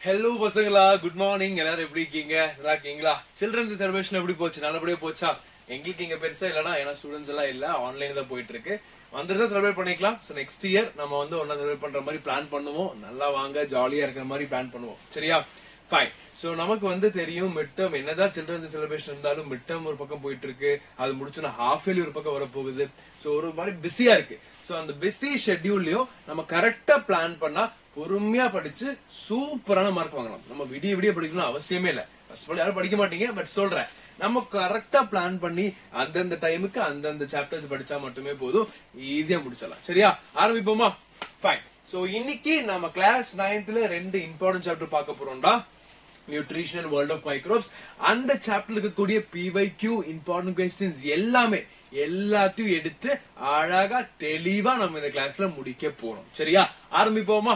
Hello பசங்களா, good morning. எல்லாரும் எப்படி இருக்கீங்க? நல்லா இருக்கீங்களா? சில்ட்ரன்ஸ் செலிப்ரேஷன் எப்படி போச்சு? நல்லபடியா போச்சா? எங்களுக்கு இங்க பெருசா இல்லனா, ஏன்னா ஸ்டூடெண்ட்ஸ் எல்லாம் இல்ல, ஆன்லைன்ல தான் போயிட்டு இருக்கு. வந்துட்டு செலிப்ரேட் பண்ணிக்கலாம். சோ நெக்ஸ்ட் இயர் நம்ம வந்து ஒண்ணா செலிப்ரேட் பண்ற மாதிரி பிளான் பண்ணுவோம். நல்லா வாங்க, ஜாலியா இருக்கிற மாதிரி பிளான் பண்ணுவோம். சரியா? ஃபைன். சோ நமக்கு வந்து தெரியும் மிட் டர்ம் என்னதான் சில்ட்ரன்ஸ் செலிப்ரேஷன் இருந்தாலும் மிட் டர்ம் ஒரு பக்கம் போயிட்டு இருக்கு. அது முடிச்சுனா ஹாஃப் இயர்லி ஒரு பக்கம் வர போகுது. சோ ஒரு மாதிரி பிஸியா இருக்கு. சோ அந்த பிஸி ஷெட்யூல்லயும் நம்ம கரெக்டா பிளான் பண்ணா பொறுமையா படிச்சு சூப்பரான மார்க் வாங்கலாம். நம்ம விடிய விடிய படிக்கணும் அவசியமே இல்ல. ஃபர்ஸ்ட் ஆஃப் ஆல் யாரும் படிக்க மாட்டீங்க, பட் சொல்றேன், நம்ம கரெக்டா பிளான் பண்ணி அந்தந்த டைமுக்கு அந்தந்த சாப்டர்ஸ் படிச்சா மட்டுமே போதும், ஈஸியா முடிச்சிடலாம். சரியா? ஆரம்பிப்போமா? ஃபைன். சோ இன்னைக்கு நம்ம கிளாஸ் 9th ரெண்டு இம்பார்ட்டன்ட் சாப்டர் பார்க்க போறோம்டா. Nutrition and world of microbes. அந்த சாப்டர்ல இருக்கக்கூடிய PYQ இம்பார்ட்டன்ட் கொஸ்டின்ஸ் எல்லாத்தையும் எடுத்து அழகா தெளிவா நம்ம இந்த கிளாஸ்ல முடிக்க போறோம். சரியா? ஆரம்பிப்போமா?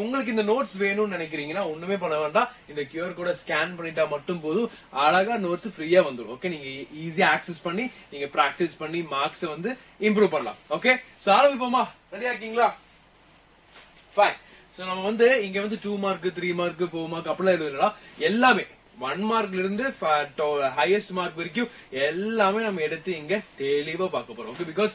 உங்களுக்கு இந்த நோட்ஸ் வேணும்னு நினைக்கிறீங்கன்னா ஒண்ணுமே பண்ண வேண்டாம். இந்த QR கோட ஸ்கேன் பண்ணிட்டா மட்டும் போதும், அழகா நோட்ஸ் ஃப்ரீயா வந்துடும். ஓகே, நீங்க ஈஸியா ஆக்சஸ் பண்ணி நீங்க பிராக்டிஸ் பண்ணி மார்க்ஸ் வந்து இம்ப்ரூவ் பண்ணலாம். ஓகே, சோ ஆரம்பிப்போமா? ரெடியா இருக்கீங்களா? ஃபைன். சோ நம்ம வந்து இங்க வந்து 2 மார்க் 3 மார்க் 4 மார்க் அப்படிலாம் எதுவும் இல்லடா. எல்லாமே 1 மார்க்ல இருந்து ஹையஸ்ட் மார்க் வரைக்கும் எல்லாமே நம்ம எடுத்து இங்க தெளிவா பார்க்க போறோம். ஓகே, பிகாஸ்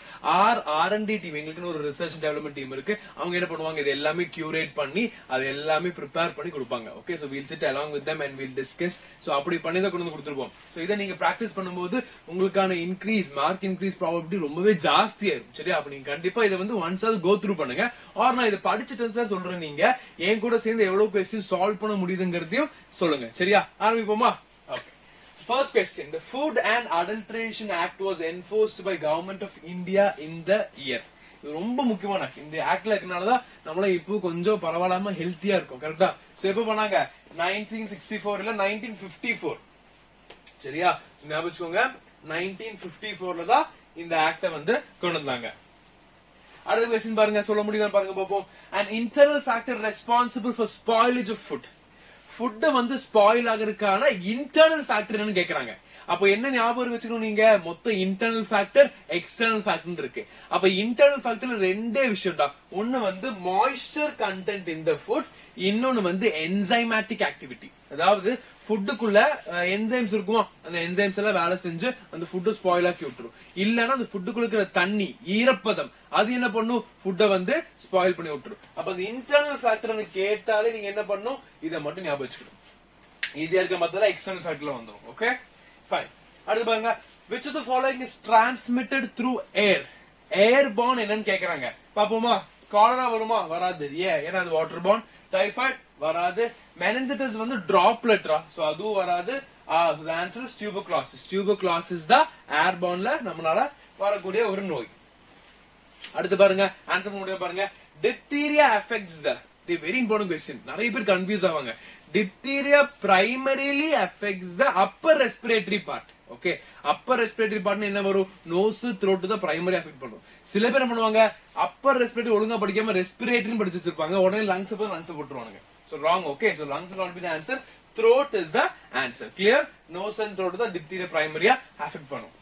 R&D டீம், எங்களுக்கு ஒரு ரிசர்ச் டெவலப்மெண்ட் டீம் இருக்கு. அவங்க என்ன பண்ணுவாங்க, இது எல்லாமே கியூரேட் பண்ணி அது எல்லாமே ப்ரிப்பேர் பண்ணி கொடுப்பாங்க. Okay, so we'll sit along with them and we'll discuss. So அப்படி பண்ணி தான் கொண்டு வந்து கொடுத்துருப்போம். சோ இதை நீங்க பிராக்டிஸ் பண்ணும்போது உங்களுக்கான மார்க் இன்க்ரீஸ் ப்ராபபிலிட்டி ரொம்பவே ஜாஸ்தியா இருக்கும். சரியா? அப்ப நீங்க கண்டிப்பா இதை வந்து ஒன்ஸ் அது கோ த்ரூ பண்ணுங்க. ஆர் நான் இதை படிச்சுட்டு சார் சொல்றேன், நீங்க என் கூட சேர்ந்து எவ்வளவு கொஸ்டின் சால்வ் பண்ண முடியுதுங்கிறதையும் சொல்லுங்க. சரியா? ஆரம்பிப்போமா? Okay. First question. The Food and Adulteration Act was enforced by Government of India in the year. இது ரொம்ப முக்கியமான இந்த ஆக்ட்ல இருக்கனாலதான் நம்மள இப்போ கொஞ்சம் பரவாயில்லாம ஹெல்த்தியா இருக்கும். கரெக்டா? சோ எப்ப பண்ணாங்க? 1964 இல்ல 1954. சரியா? ஞாபகம் வச்சுக்கோங்க, 1954ல தான் இந்த ஆக்ட வந்து கொண்டு வந்தாங்க. அடுத்த क्वेश्चन பாருங்க, சொல்ல முடியுதா பாருங்க பாப்போம். An internal factor responsible for spoilage of food. Food வந்து ஸ்பாயில் ஆகிறதுக்கான இன்டர்னல் ஃபேக்டர் என்னன்னு கேக்குறாங்க. அப்ப என்ன ஞாபகம் வச்சுக்கணும், நீங்க மொத்தம் இன்டர்னல் ஃபேக்டர் எக்ஸ்டர்னல் ஃபேக்டர் இருக்கு. அப்ப இன்டர்னல் ஃபேக்டர்ல ரெண்டே விஷயம் தான். ஒன்னு வந்து மாய்ஸ்சர் கண்டென்ட் இன் தி ஃபுட், இன்னொன்னு வந்து என்சைமேட்டிக் ஆக்டிவிட்டி. அதாவது ஃபுட்டுக்குள்ள என்சைம்ஸ் இருக்குமா, அந்த என்சைம்ஸ் எல்லாம் வேலை செஞ்சு அந்த ஃபுட்டு ஸ்பாயில் ஆக்கி விட்டுரும். இல்லன்னா அந்த ஃபுட்டுக்குள்ள இருக்கிற தண்ணி, ஈரப்பதம், அது என்ன பண்ணும், ஃபுட்டை வந்து ஸ்பாயில் பண்ணி விட்டுரும். அப்ப அந்த இன்டர்னல் ஃபேக்டர் கேட்டாலே நீங்க என்ன பண்ணும், இதை மட்டும் ஞாபகம் வச்சுக்கணும். ஈஸியா இருக்க மத்தல எக்ஸ்டர்னல் ஃபேக்டர்ல வந்துடும். Okay, fine. அடுத்து பாருங்க, which of the following is transmitted through air? Airborne என்னன்னு கேக்குறாங்க. பாப்போமா? காலரா வருமா? வராது. ஏன்னா அது வாட்டர் பார்ன். டைஃபாய்டு வராது. meningitis வந்து டிராப்லெட்ரா, சோ அதுவும் வராது. the answer is tuberculosis. Tuberculosis தான் ஏர்போர்ன்ல நம்மளால வரக்கூடிய ஒரு நோய். அடுத்து பாருங்க, ஆன்சர் பண்ண முடியும் பாருங்க. diphtheria affects the very important question. நிறைய பேர் கன்ஃபியூஸ் ஆவாங்க. diphtheria primarily affects the upper respiratory part. Okay, Appar respiratory part என்ன வரும், நோஸ் த்ரோட் தான் பிரைமரி அஃபெக்ட் பண்ணும். சில பேர் என்ன பண்ணுவாங்க, அப்பர் ரெஸ்பிரேட்டரி ஒழுங்கா படிக்காம ரெஸ்பிரேட்டரி படிச்சு வச்சிருப்பாங்க, உடனே லங்ஸ் போட்டுருவாங்க. So wrong. Okay, so lungs will not be the answer. Throat is the answer. Clear? Nose and throat is the diphtheria primaria affect பண்ணும்.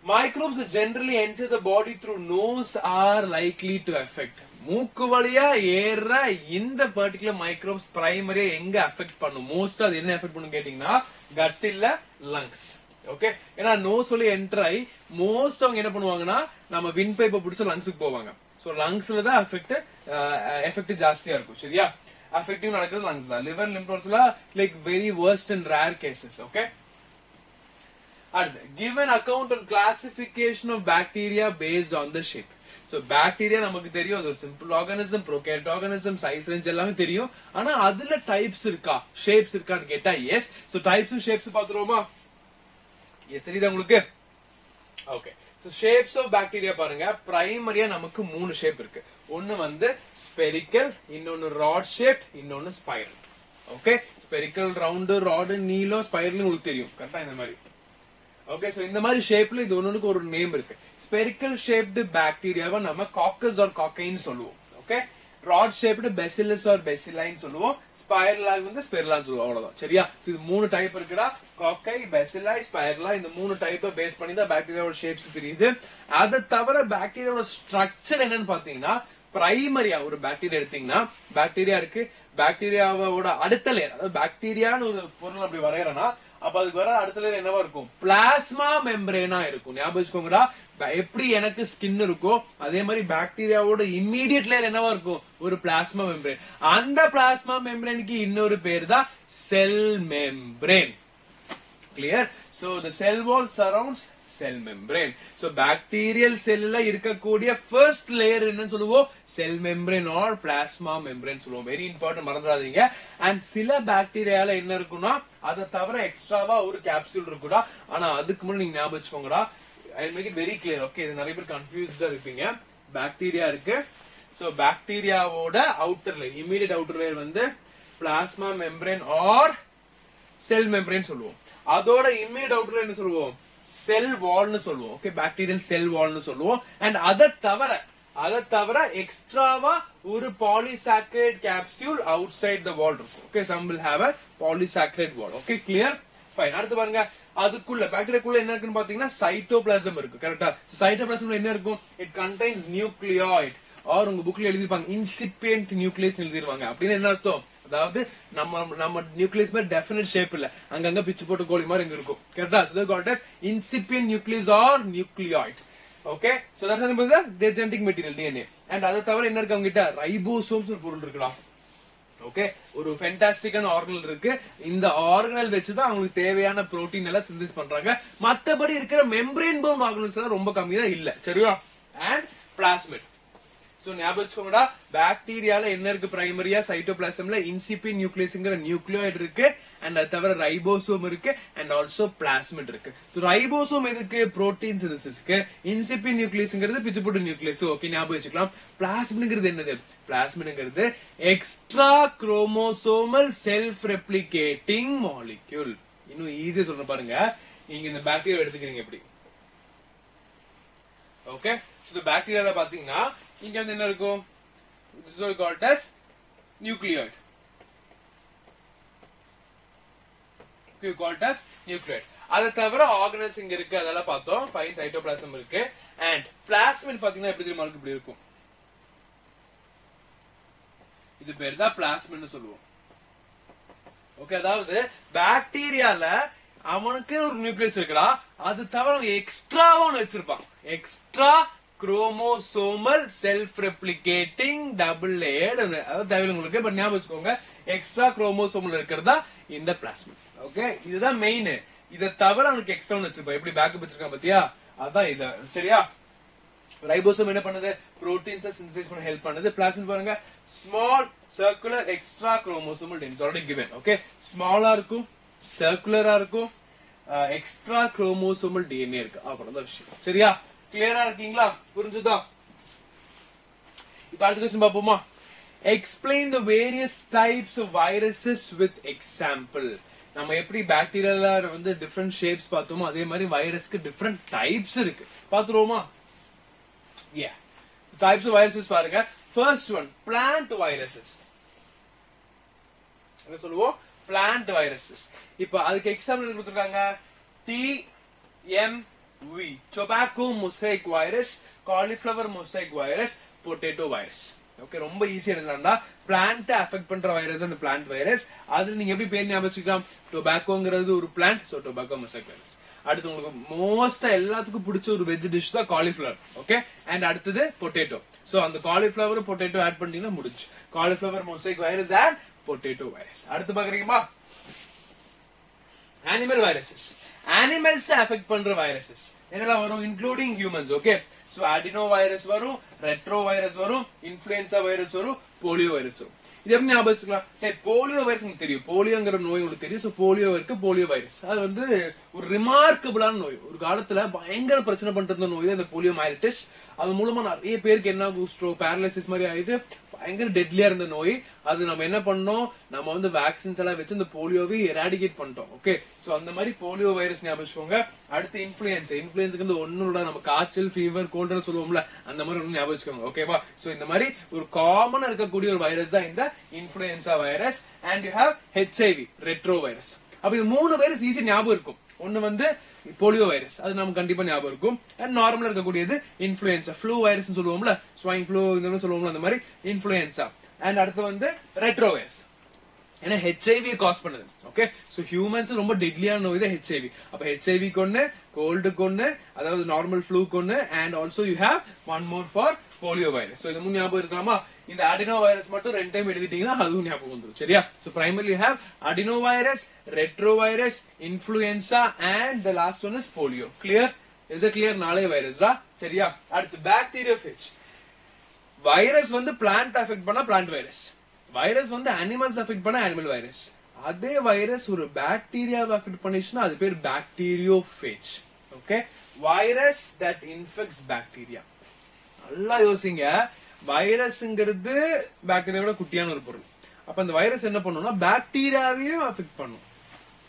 Microbes generally enter the body through nose are likely to affect. மூக்கு வழியா ஏற இந்த particular microbes பிரைமரியா எங்க affect பண்ணும்? Most அது என்ன affect பண்ணும் கேட்டீங்கன்னா கட் இல்ல லங்ஸ். ஓகே, ஏன்னா நோஸ் வழியா என்டர் ஆகி மோஸ்ட் அவங்க என்ன பண்ணுவாங்கன்னா நம்ம வின் பைப்பை பிடிச்சு லங்ஸுக்கு போவாங்க. சோ லங்ஸ்ல தான் எஃபெக்ட் ஜாஸ்தியா இருக்கும். சரியா? அஃபெக்டிவ் நடக்கிறது லங்ஸ் தான். லிவர் லிம்ஃபோட்ஸ்ல like very worst and rare cases. Okay, அடுத்து give an account on classification of bacteria based on the shape. So bacteria நமக்கு தெரியும், அது ஒரு simple organism, prokaryote organism, size range எல்லாமே தெரியும். ஆனா அதுல டைப்ஸ் இருக்கா, ஷேப்ஸ் இருக்கான்னு கேட்டா எஸ். சோ டைப்ஸ் ஷேப்ஸ் பாத்துருவோமா? எஸ், தெரியுதா உங்களுக்கு? Okay, so shapes of bacteria பாருங்க. பிரைமரியா நமக்கு 3 ஷேப் இருக்கு. ஒன்னு வந்து ஸ்பெரிக்கல், இன்னொன்னு ராட் ஷேப், இன்னொன்னு spiral. Okay, spherical round, rod நீளம், ஸ்பைரல் உங்களுக்கு தெரியும் கரெக்டா இந்த மாதிரி. ஓகே, சோ இந்த மாதிரி ஷேப்ல இது ஒண்ணுக்கு ஒரு நேம் இருக்கு. ஸ்பெரிக்கல் ஷேப்டு பாக்டீரியாவை நம்ம காக்கஸ் ஆர் காக்கைன் சொல்லுவோம். Okay, rod shaped bacillus or பெசிலைன் சொல்லுவோம். ஸ்பைரல் வந்து ஸ்பெர்லான்னு சொல்லுவோம். அவ்வளவுதான். சரியா? இது 3 டைப் இருக்குடா. காக்கை, பெசிலை, ஸ்பைரலா, இந்த 3 டைப்பை பேஸ் பண்ணி தான் பாக்டீரியாவோட ஷேப்ஸ் தெரியுது. அதை தவிர பாக்டீரியாவோட ஸ்ட்ரக்சர் என்னன்னு பாத்தீங்கன்னா பிரைமரியா ஒரு பாக்டீரியா எடுத்தீங்கன்னா பாக்டீரியா இருக்கு, பாக்டீரியாவோட அடுத்த லேயர், அதாவது பாக்டீரியான்னு ஒரு பொருள் அப்படி வரையறனா அப்ப அதுக்கு வர அடுத்த லேயர் என்னவா இருக்கும்? பிளாஸ்மா மெம்பரேனா இருக்கும். ஞாபகம் வச்சுக்கோங்கடா. எப்படி எனக்கு ஸ்கின் இருக்கோ அதே மாதிரி பாக்டீரியாவோட இம்மீடியட் லேயர் என்னவா இருக்கும்? ஒரு பிளாஸ்மா மெம்பரேன். அந்த பிளாஸ்மா மெம்பரேனுக்கு இன்னொரு பேர் தான் செல் membrane. Clear? So the cell wall surrounds cell membrane. So bacterial cellல இருக்கக்கூடிய first layer என்னன்னு சொல்லுவோம்? cell membrane or plasma membrane சொல்லுவோம். வெரி இம்பார்ட்டன்ட், மறந்துடாதீங்க. அண்ட் சில பாக்டீரியால என்ன இருக்குன்னா அதை தவிர எக்ஸ்ட்ராவா ஒரு கேப்சூல் இருக்குடா. ஆனா அதுக்கு முன்னாடி நீங்க ஞாபகம் வச்சுக்கோங்கடா. I make it very clear. Okay, இது நிறைய பேர் கன்ஃபியூஸ்டா இருப்பீங்க. பாக்டீரியா இருக்கு. சோ பாக்டீரியாவோட outer layer, immediate outer layer வந்து plasma membrane or cell membrane சொல்லுவோம். அதோட இமிடியேட் அவுட்டர் லேயர் என்ன சொல்லுவோம்? செல் வால்னு சொல்லுவோம். ஓகே, பாக்டீரியல் செல் வால்னு சொல்லுவோம். அண்ட் அதை தவிர எக்ஸ்ட்ராவா ஒரு polysaccharide capsule outside the wall இருக்கும். Okay, some will have a polysaccharide wall. Okay, clear? Fine. அடுத்து பாருங்க, அதுக்குள்ள பாக்டீரியாக்குள்ள என்ன இருக்குன்னு பாத்தீங்கன்னா சைட்டோபிளாசம் இருக்கு. கரெக்டா? சைட்டோபிளாசம்ல என்ன இருக்கும்? இட் கண்டைன்ஸ் நியூக்ளியாய்ட் ஆர் உங்க புக்ல எழுதிருப்பாங்க இன்சிபியன்ட் நியூக்ளியஸ் எழுதிருவாங்க. அப்படின்னு என்ன அர்த்தம்? அதாவது நம்ம நியூக்ளியஸ் மாதிரி டெஃபினட் ஷேப் இல்ல, அங்கங்க பிச்சு போட்டு கோழி மாதிரி இங்க இருக்கும். கரெக்டா? So they got as incipient nucleus or nucleoid. Okay, so that's the genetic material DNA. And அத தவிர என்ன இருக்கு அவங்க கிட்ட? ரைபோசோம்ஸ் ஒரு பொருள் இருக்குடா. ஓகே, ஒரு ஃபென்டாஸ்டிக்கான ஆர்கனல் இருக்கு. இந்த ஆர்கனல் வச்சுதான் அவங்களுக்கு தேவையான புரோட்டீன் எல்லாம் சிந்தசிஸ் பண்றாங்க. மத்தபடி இருக்கிற மெம்பரேன் பவுண்ட் ஆர்கனல்ஸ் எல்லாம் ரொம்ப கம்மி தான் இல்ல. சரியா? And plasmid. சோ ஞாபகம் வச்சுக்கோங்கடா, பாக்டீரியால என்ன இருக்கு? பிரைமரியா சைட்டோபிளாசம்ல இன்சிபியன்ட் நியூக்ளியஸ்ங்கிற நியூக்ளியாய்டு இருக்கு. அண்ட் அது தவிர ரைபோசோம் இருக்கு. அண்ட் ஆல்சோ பிளாஸ்மிட் இருக்கு. சோ ரைபோசோம் எதுக்கு? புரோட்டீன் சிந்தசிஸ்க்கு. இன்சிபியன்ட் நியூக்ளியஸ்ங்கிறது பிச்சுப்போட்டு நியூக்ளியஸ். ஓகே, ஞாபகம் வச்சுக்கலாம். பிளாஸ்மிட்ங்கிறது என்னது? பிளாஸ்மிட்ங்கிறது extra chromosomal self replicating molecule. இன்னும் ஈஸியா சொல்ற பாருங்க. நீங்க இந்த பாக்டீரியா எடுத்துக்கிறீங்க எப்படி? ஓகே, சோ இந்த பாக்டீரியால பாத்தீங்கன்னா இங்க வந்து என்ன இருக்கும்? This is called as nucleoid. Okay, called as nucleoid. அத தவிர ஆர்கனல்ஸ் இங்க இருக்கு, அதெல்லாம் பார்த்தோம். ஃபைன், சைட்டோபிளாசம் இருக்கு. அண்ட் பிளாஸ்மிட் பாத்தீங்கன்னா எப்படி தெரியுமா இப்படி இருக்கும்? இது பேர் தான் பிளாஸ்மிட்னு சொல்லுவோம். ஓகே, அதாவது பாக்டீரியால அவனுக்கு ஒரு நியூக்ளியஸ் இருக்குடா, அது தவிர எக்ஸ்ட்ராவா ஒன்னு வச்சிருப்பான். Extra chromosomal self replicating double layered. அதாவது தேவையில்லை உங்களுக்கு, பட் ஞாபகம் வச்சுக்கோங்க, எக்ஸ்ட்ரா குரோமோசோமல் இருக்கிறதா இந்த பிளாஸ்மிட். ஓகே, இதுதான் மெயின். இதை தவிர அவனுக்கு எக்ஸ்ட்ரா ஒன்னு வச்சிருப்பான். எப்படி பேக்கப் வச்சிருக்கான் பாத்தியா? அதான் இது. சரியா? ரைபோசோம் என்ன பண்ணுது? புரோட்டீன்ஸ் சிந்தசைஸ் பண்ண ஹெல்ப் பண்ணுது. பிளாஸ்மிட் பாருங்க, small circular extra chromosomal DNA already given. Okay, ஸ்மாலா இருக்கும், சர்க்குலரா இருக்கும், எக்ஸ்ட்ரா குரோமோசோமல் டிஎன்ஏ இருக்கு. அவ்வளவுதான் விஷயம். சரியா? கிளியரா இருக்கீங்களா? புரிஞ்சுதா? இப்ப அடுத்த क्वेश्चन பாப்போமா? Explain the various types of viruses with example. நம்ம எப்படி பாக்டீரியால வந்து டிஃபரண்ட் ஷேப்ஸ் பார்த்தோமோ அதே மாதிரி வைரஸ்க்கு டிஃபரண்ட் டைப்ஸ் இருக்கு. பாத்துருவோமா? Yeah. Types of viruses பாருங்க. First one, plant viruses. என்ன சொல்லுவோம்? Plant viruses. இப்ப அதுக்கு எக்ஸாம்பிள் கொடுத்திருக்காங்க. TMV, tobacco mosaic virus, cauliflower mosaic virus, potato virus. Okay, ரொம்ப ஈஸியா எழுதலாம்டா. பிளான்ட் அஃபெக்ட் பண்ற வைரஸ் அந்த பிளான்ட் வைரஸ். அதுல நீங்க எப்படி பேர் ஞாபகம் வச்சுக்கலாம்? டொபாக்கோங்கிறது ஒரு plant, so tobacco mosaic virus. அடுத்து உங்களுக்கு மோஸ்டா எல்லாத்துக்கும் பிடிச்ச ஒரு வெஜ் டிஷ் தான் காலிஃபிளவர். ஓகே, அண்ட் அடுத்தது பொட்டேட்டோ. சோ அந்த காலிஃபிளவர் பொட்டேட்டோ ஆட் பண்ணீங்கன்னா முடிஞ்சு. Cauliflower mosaic virus and potato virus. அடுத்து பாக்குறீங்களா? Animal viruses. அனிமல்ஸ் அஃபெக்ட் பண்ற வைரஸஸ் என்னெல்லாம் வரும்? Including humans. Okay, so அடினோ virus வரும், ரெட்ரோ வைரஸ் வரும், இன்ஃபுளுன்சா வைரஸ் வரும், போலியோ வைரஸ் வரும். இது எப்படி ஞாபகம் வச்சுக்கலாம்? போலியோ வைரஸ் உங்களுக்கு தெரியும், போலியோங்கிற நோய் உங்களுக்கு தெரியும். சோ போலியோ இருக்கு, போலியோ வைரஸ். அது வந்து ஒரு ரிமார்க்கபிளான நோய். ஒரு காலத்துல பயங்கர பிரச்சனை பண்ணிட்டு இருந்த நோய் அந்த போலியோ மைலிட்டிஸ். அது மூலமா நிறைய பேருக்கு என்ன ஆகும்? ஸ்ட்ரோக், பேரலைசிஸ் மாதிரி ஆயிட்டு பயங்கர டெட்லியா இருந்த நோய். அது நம்ம என்ன பண்ணோம்? நம்ம வந்து வேக்சின்ஸ் எல்லாம் வச்சு இந்த போலியோவை எராடிகேட் பண்ணிட்டோம். ஓகே, சோ அந்த மாதிரி போலியோ வைரஸ் ஞாபகம் வச்சுக்கோங்க. அடுத்து இன்ஃபுளுன்சா. இன்ஃபுளுன்ஸுக்கு வந்து ஒண்ணுல நம்ம காய்ச்சல், ஃபீவர், கோல்டுன்னு சொல்லுவோம்ல, அந்த மாதிரி ஒண்ணு ஞாபகம் வச்சுக்கோங்க. ஓகேவா? சோ இந்த மாதிரி ஒரு காமனா இருக்கக்கூடிய ஒரு வைரஸ் தான் இந்த influenza virus. And you have HIV, retro virus. அப்ப இது 3 வைரஸ் ஈஸியா ஞாபகம் இருக்கும். ஒன்னு வந்து போலியோ வைரஸ் அது நமக்கு கண்டிப்பா ஞாபகம் இருக்கும். அண்ட் நார்மலா இருக்கக்கூடியது இன்ஃபுளுன்சா, ஃப்ளூ வைரஸ் சொல்லுவோம்ல, ஸ்வைன் ஃப்ளூ இந்த மாதிரி சொல்லுவோம்ல, அந்த மாதிரி இன்ஃபுளுன்சா. அண்ட் அடுத்து வந்து ரெட்ரோ வைரஸ், ஏன்னா ஹெச்ஐவி காஸ் பண்ணுது. ஓகே, சோ ஹியூமன்ஸ் ரொம்ப டெட்லியான நோய் தான் ஹெச்ஐவி. அப்ப ஹெச்ஐவி கொன்னு, கோல்டு கொன்னு, அதாவது நார்மல் ஃப்ளூ கொன்னு, and also you have one more for polio virus. So இது முன் ஞாபகம் இருக்கலாமா? இந்த அடினோ வைரஸ் மட்டும் 2 டைம் எழுதிட்டீங்கன்னா அதுவும் ஞாபகம் வந்துடும். சரியா? So primarily you have adeno virus, retrovirus, influenza and the last one is polio. Clear? Is it clear? நாளே வைரஸ் ரா. சரியா? அடுத்து bacteriophage. வைரஸ் வந்து பிளான்ட் அஃபெக்ட் பண்ணா பிளான்ட் வைரஸ், வைரஸ் வந்து அனிமல்ஸ் அஃபெக்ட் பண்ணா அனிமல் வைரஸ். அதே வைரஸ் ஒரு பாக்டீரியாவை affect பண்ணிச்சுன்னா அது பேர் bacteriophage. Okay, virus that infects bacteria. நல்லா யோசிங்க, வைரஸ்ங்கிறது பாக்டீரியாவோட குட்டியான ஒரு பொருள். அப்ப அந்த வைரஸ் என்ன பண்ணும்னா பாக்டீரியாவையும் அஃபெக்ட் பண்ணும்.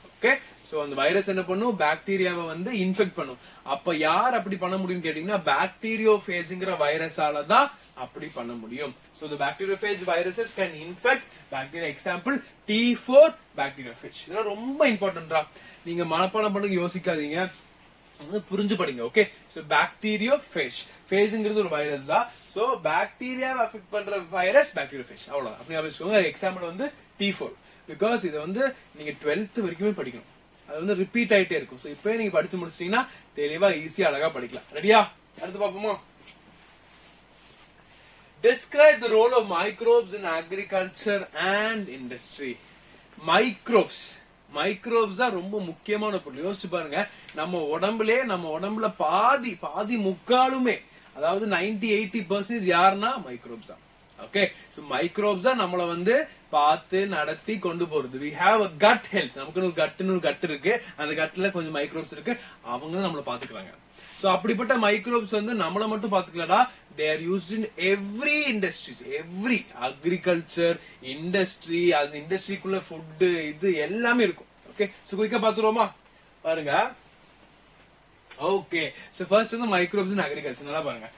ஓகே, சோ அந்த வைரஸ் என்ன பண்ணும், பாக்டீரியாவை வந்து இன்ஃபெக்ட் பண்ணும். அப்ப யார் அப்படி பண்ண முடியும்னு கேட்டீங்கன்னா பாக்டீரியோஃபேஜ்ங்கிற வைரஸால தான் அப்படி பண்ண முடியும். So the bacteriophage viruses can infect bacteria. Example T4 bacteriophage. இதெல்லாம் ரொம்ப இம்பார்ட்டன்டா, நீங்க மனப்பாடம் பண்ணி யோசிக்காதீங்க, புரிஞ்சு படிங்க. ஓகே, சோ bacteriophage, ஃபேஜ்ங்கிறது ஒரு வைரஸ் தான். சோ பாக்டீரியாவை அஃபெக்ட் பண்ற வைரஸ் bacteriophage, அவ்வளவுதான். அப்படி ஞாபகம். எக்ஸாம்பிள் வந்து T4, பிகாஸ் இது வந்து நீங்க 12th வரைக்குமே படிக்கணும், அது வந்து ரிப்பீட் ஆயிட்டே இருக்கும். சோ இப்பவே நீங்க படிச்சு முடிச்சிட்டீங்கன்னா தெளிவா ஈஸியா அழகா படிக்கலாம். ரெடியா? அடுத்து பாப்போமா? Describe the role of microbes in agriculture and industry. Microbes தான் ரொம்ப முக்கியமான பொருள். யோசிச்சு பாருங்க, நம்ம உடம்புல பாதி முக்காலுமே, அதாவது 90-80% யாருன்னா மைக்ரோப்ஸ் தான். ஓகே, சோ மைக்ரோப்ஸ் தான் நம்மள வந்து பார்த்து நடத்தி கொண்டு போறது. we have a gut health, நமக்கு ஒரு கட் இருக்கு, அந்த கட்ல கொஞ்சம் மைக்ரோப்ஸ் இருக்கு, அவங்க நம்மள பாத்துக்கிறாங்க. சோ அப்படிப்பட்ட மைக்ரோப்ஸ் வந்து நம்மள மட்டும் பாத்துக்கலடா, they are used in every industries, every agriculture industry, அந்த இண்டஸ்ட்ரிக்குள்ள ஃபுட் இது எல்லாமே இருக்கும். ஓகே, சோ குயிக்கா பாத்துருவோமா? பாருங்க. ஓகே, சோ ஃபர்ஸ்ட் வந்து மைக்ரோப்ஸ் இன் அக்ரிகல்ச்சர். நல்லா பாருங்க,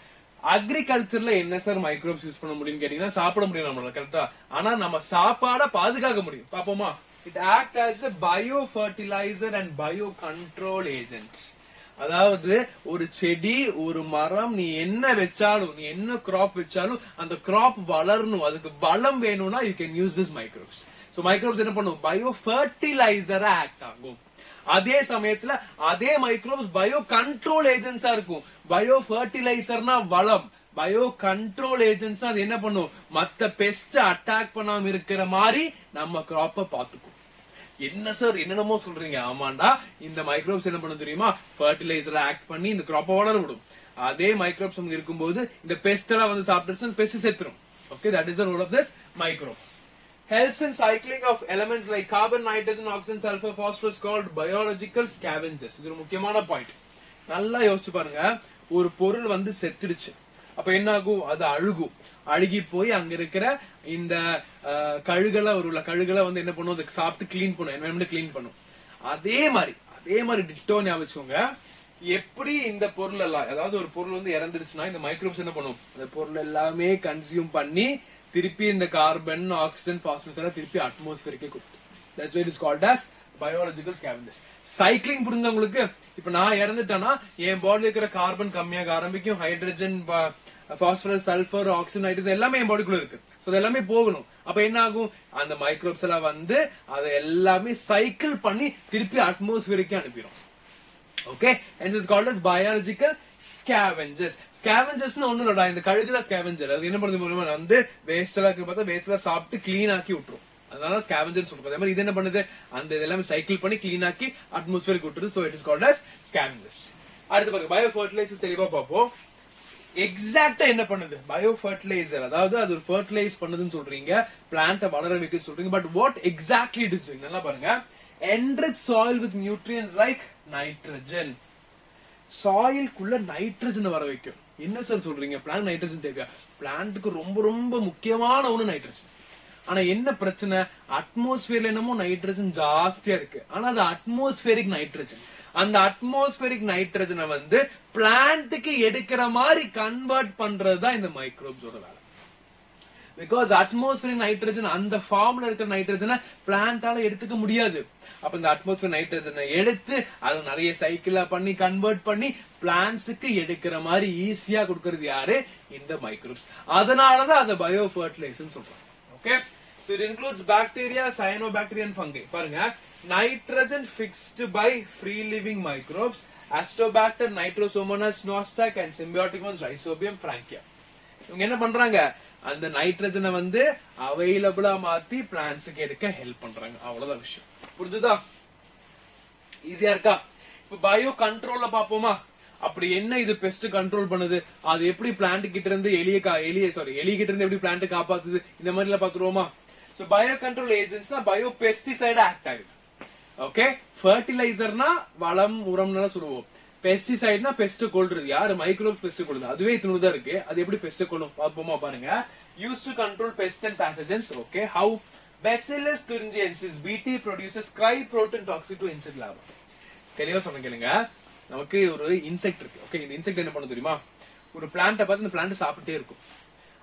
அக்ரிகல்ச்சர்ல என்ன சார் மைக்ரோப்ஸ் யூஸ் பண்ண முடியும்னு கேட்டீங்கன்னா சாப்பிட முடியும் நம்மளால, கரெக்டா? ஆனா நம்ம சாப்பாட பாதுகாக்க முடியும். பாப்போமா? it act as a biofertilizer and biocontrol agent. அதாவது ஒரு செடி, ஒரு மரம், நீ என்ன வச்சாலும், நீ என்ன கிராப் வச்சாலும் அந்த கிராப் வளரணும், அதுக்கு பலம் வேணும்னா you can use this microbes. So microbes என்ன பண்ணும், பயோஃபர்டிலைசரா ஆக்ட் ஆகும். அதே சமயத்துல அதே மைக்ரோப்ஸ் பயோ கண்ட்ரோல் ஏஜென்ட்ஸா இருக்கும். பயோ ஃபர்டிலைசர்னா வளம், பயோ கண்ட்ரோல் ஏஜென்ட்ஸ் அது என்ன பண்ணும், மத்த பெஸ்ட் அட்டாக் பண்ணாம இருக்கிற மாதிரி நம்ம கிராப்ப பாத்துக்கும். என்ன சார் என்னென்னமோ சொல்றீங்க? ஆமாண்டா, இந்த மைக்ரோப்ஸ் என்ன பண்ண தெரியுமா, ஃபர்டிலைசர் ஆக்ட் பண்ணி இந்த கிராப்ப வளர விடும். அதே மைக்ரோப்ஸ் இருக்கும்போது இந்த பெஸ்ட் எல்லாம் வந்து சாப்பிட்டு பெஸ்ட் செத்துரும். Okay, that is the role of this microbe. Helps in cycling of elements like carbon, nitrogen, oxygen, sulfur, phosphorus, called biological scavengers. இது ஒரு முக்கியமான பாயிண்ட். நல்லா யோசிச்சு பாருங்க, ஒரு பொருள் வந்து செத்துடுச்சு, அப்ப என்ன ஆகும், அது அழுகி போய் அங்க இருக்கிற இந்த கழுகளை வந்து என்ன பண்ணும், அதுக்கு சாப்பிட்டு கிளீன் பண்ணும், என்வரன்மெண்ட் கிளீன் பண்ணும். அதே மாதிரி டிட்டோ ஞாபகம் வச்சுக்கோங்க. எப்படி இந்த பொருள் எல்லாம், அதாவது ஒரு பொருள் வந்து இறந்துருச்சுன்னா இந்த மைக்ரோப்ஸ் என்ன பண்ணும், அந்த பொருள் எல்லாமே கன்சியூம் பண்ணி திருப்பி இந்த கார்பன், ஆக்சிஜன், பாஸ்பரஸ் எல்லாம் திருப்பி அட்மாஸ்பியருக்கு கொடுக்கும். That's why it is called as biological scavengers. Cycling புரிஞ்சவங்களுக்கு, இப்ப நான் இறந்துட்டேன்னா என் பாடியில் இருக்கிற கார்பன் கம்மியாக ஆரம்பிக்கும், hydrogen, phosphorus, sulphur, oxygen, nitrogen எல்லாமே என் பாடிக்குள்ள இருக்கு. சோ அதெல்லாமே போகணும். அப்ப என்ன ஆகும், அந்த மைக்ரோப்ஸ் எல்லாம் வந்து அதை எல்லாமே சைக்கிள் பண்ணி திருப்பி அட்மாஸ்பியருக்கு அனுப்பிடும். Okay, and it's called as biological scavengers. Scavengers ஒண்ணு இல்லடா, இந்த கழுகுல ஸ்கேவெஞ்சர். அது என்ன பண்ணுது, வந்து வேஸ்ட் எல்லாம் இருக்கு பார்த்தா வேஸ்ட் எல்லாம் சாப்பிட்டு கிளீன் ஆக்கி விட்டுரும். அதனால ஸ்கேவெஞ்சர் சொல்றோம். அதே மாதிரி இது என்ன பண்ணுது, அந்த இதெல்லாம் சைக்கிள் பண்ணி கிளீன் ஆக்கி அட்மாஸ்பியருக்கு விட்டுருது. So it is called as scavengers. அடுத்து பாருங்க, பயோ ஃபர்டிலைசர் தெளிவா பார்ப்போம். எக்ஸாக்டா என்ன பண்ணுது பயோ ஃபர்டிலைசர், அதாவது அது ஒரு ஃபர்டிலைஸ் பண்ணுதுன்னு சொல்றீங்க, பிளான்ட் வளர வைக்க சொல்றீங்க. But what exactly it is doing, நல்லா பாருங்க. enrich soil with nutrients like nitrogen. சாயில்குள்ள நைட்ரஜன் வர வைக்கும். என்ன சார் சொல்றீங்க, பிளான்ட் நைட்ரஜன் தேவையா? பிளான்ட்டுக்கு ரொம்ப ரொம்ப முக்கியமான ஒண்ணு நைட்ரஜன். ஆனா என்ன பிரச்சனை, அட்மாஸ்பியர்ல என்னமோ நைட்ரஜன் ஜாஸ்தியா இருக்கு, ஆனா அது அட்மாஸ்பியரிக் நைட்ரஜன். அந்த அட்மாஸ்பியரிக் நைட்ரஜனை வந்து பிளான்ட்டுக்கு எடுக்கிற மாதிரி கன்வெர்ட் பண்றதுதான் இந்த மைக்ரோப்ஸோட வேலை. பிகாஸ் அட்மாஸ்பியரிக் நைட்ரஜன் அந்த ஃபார்ம்ல இருக்கிற நைட்ரஜனை பிளான்ட்டால எடுத்துக்க முடியாது. அப்ப இந்த அட்மாஸ்பியர் நைட்ரஜனை எடுத்து அது நிறைய சைக்கிளா பண்ணி கன்வெர்ட் பண்ணி பிளான்ட்ஸுக்கு எடுக்கிற மாதிரி ஈஸியா கொடுக்கறது யாரு? இந்த மைக்ரோப்ஸ். அதனாலதான் அதை பயோ ஃபர்டிலைசர் சொல்றாங்க. Okay, so it includes bacteria, cyanobacteria and fungi. பாருங்க, nitrogen fixed by free living microbes, Astrobacter, Nitrosomonas, Nostoc and symbiotic ones Rhizobium frankia. இவங்க என்ன பண்றாங்க? அந்த நைட்ரஜனை வந்து அவைலபிளா மாத்தி பிளான்ட்ஸ்க்கு எடுக்க ஹெல்ப் பண்றாங்க. அவ்வளவுதான் விஷயம். புரிஞ்சுதா? ஈஸியா இருக்கா? இப்ப பயோ கண்ட்ரோல்ல பாப்போமா? அப்படி என்ன இது பெஸ்ட் கண்ட்ரோல் பண்ணுது, அது எப்படி பிளான்ட் கிட்ட இருந்து எலி கிட்ட இருந்து எப்படி பிளான்ட் காப்பாத்துது, இந்த மாதிரி எல்லாம் பாத்துருவோமா? சோ பயோ கண்ட்ரோல் ஏஜென்ட்ஸ்னா பயோ பெஸ்டிசைட் ஆக்ட் ஆகுது. ஓகே, ஃபர்டிலைசர்னா வளம் உரம்னு சொல்லுவோம். பெஸ்டிசைட்னா பெஸ்ட் கொல்றது. யாரு? மைக்ரோப்ஸ் பெஸ்ட் கொல்லுது. அதுவே இத்தனுதான் இருக்கு. அது எப்படி பெஸ்ட் கொல்லும் பாப்போமா? பாருங்க, use to control pest and pathogens. Okay, how? Bacillus thuringiensis BT produces cry protein toxic to insect larvae. தெளிவா சொன்ன கேளுங்க. நமக்கு ஒரு இன்செக்ட் இருக்கு. ஓகே, இந்த இன்செக்ட் என்ன பண்ண தெரியுமா? ஒரு பிளான்ட்டை பார்த்து அந்த பிளான்ட் சாப்பிட்டே இருக்கும்.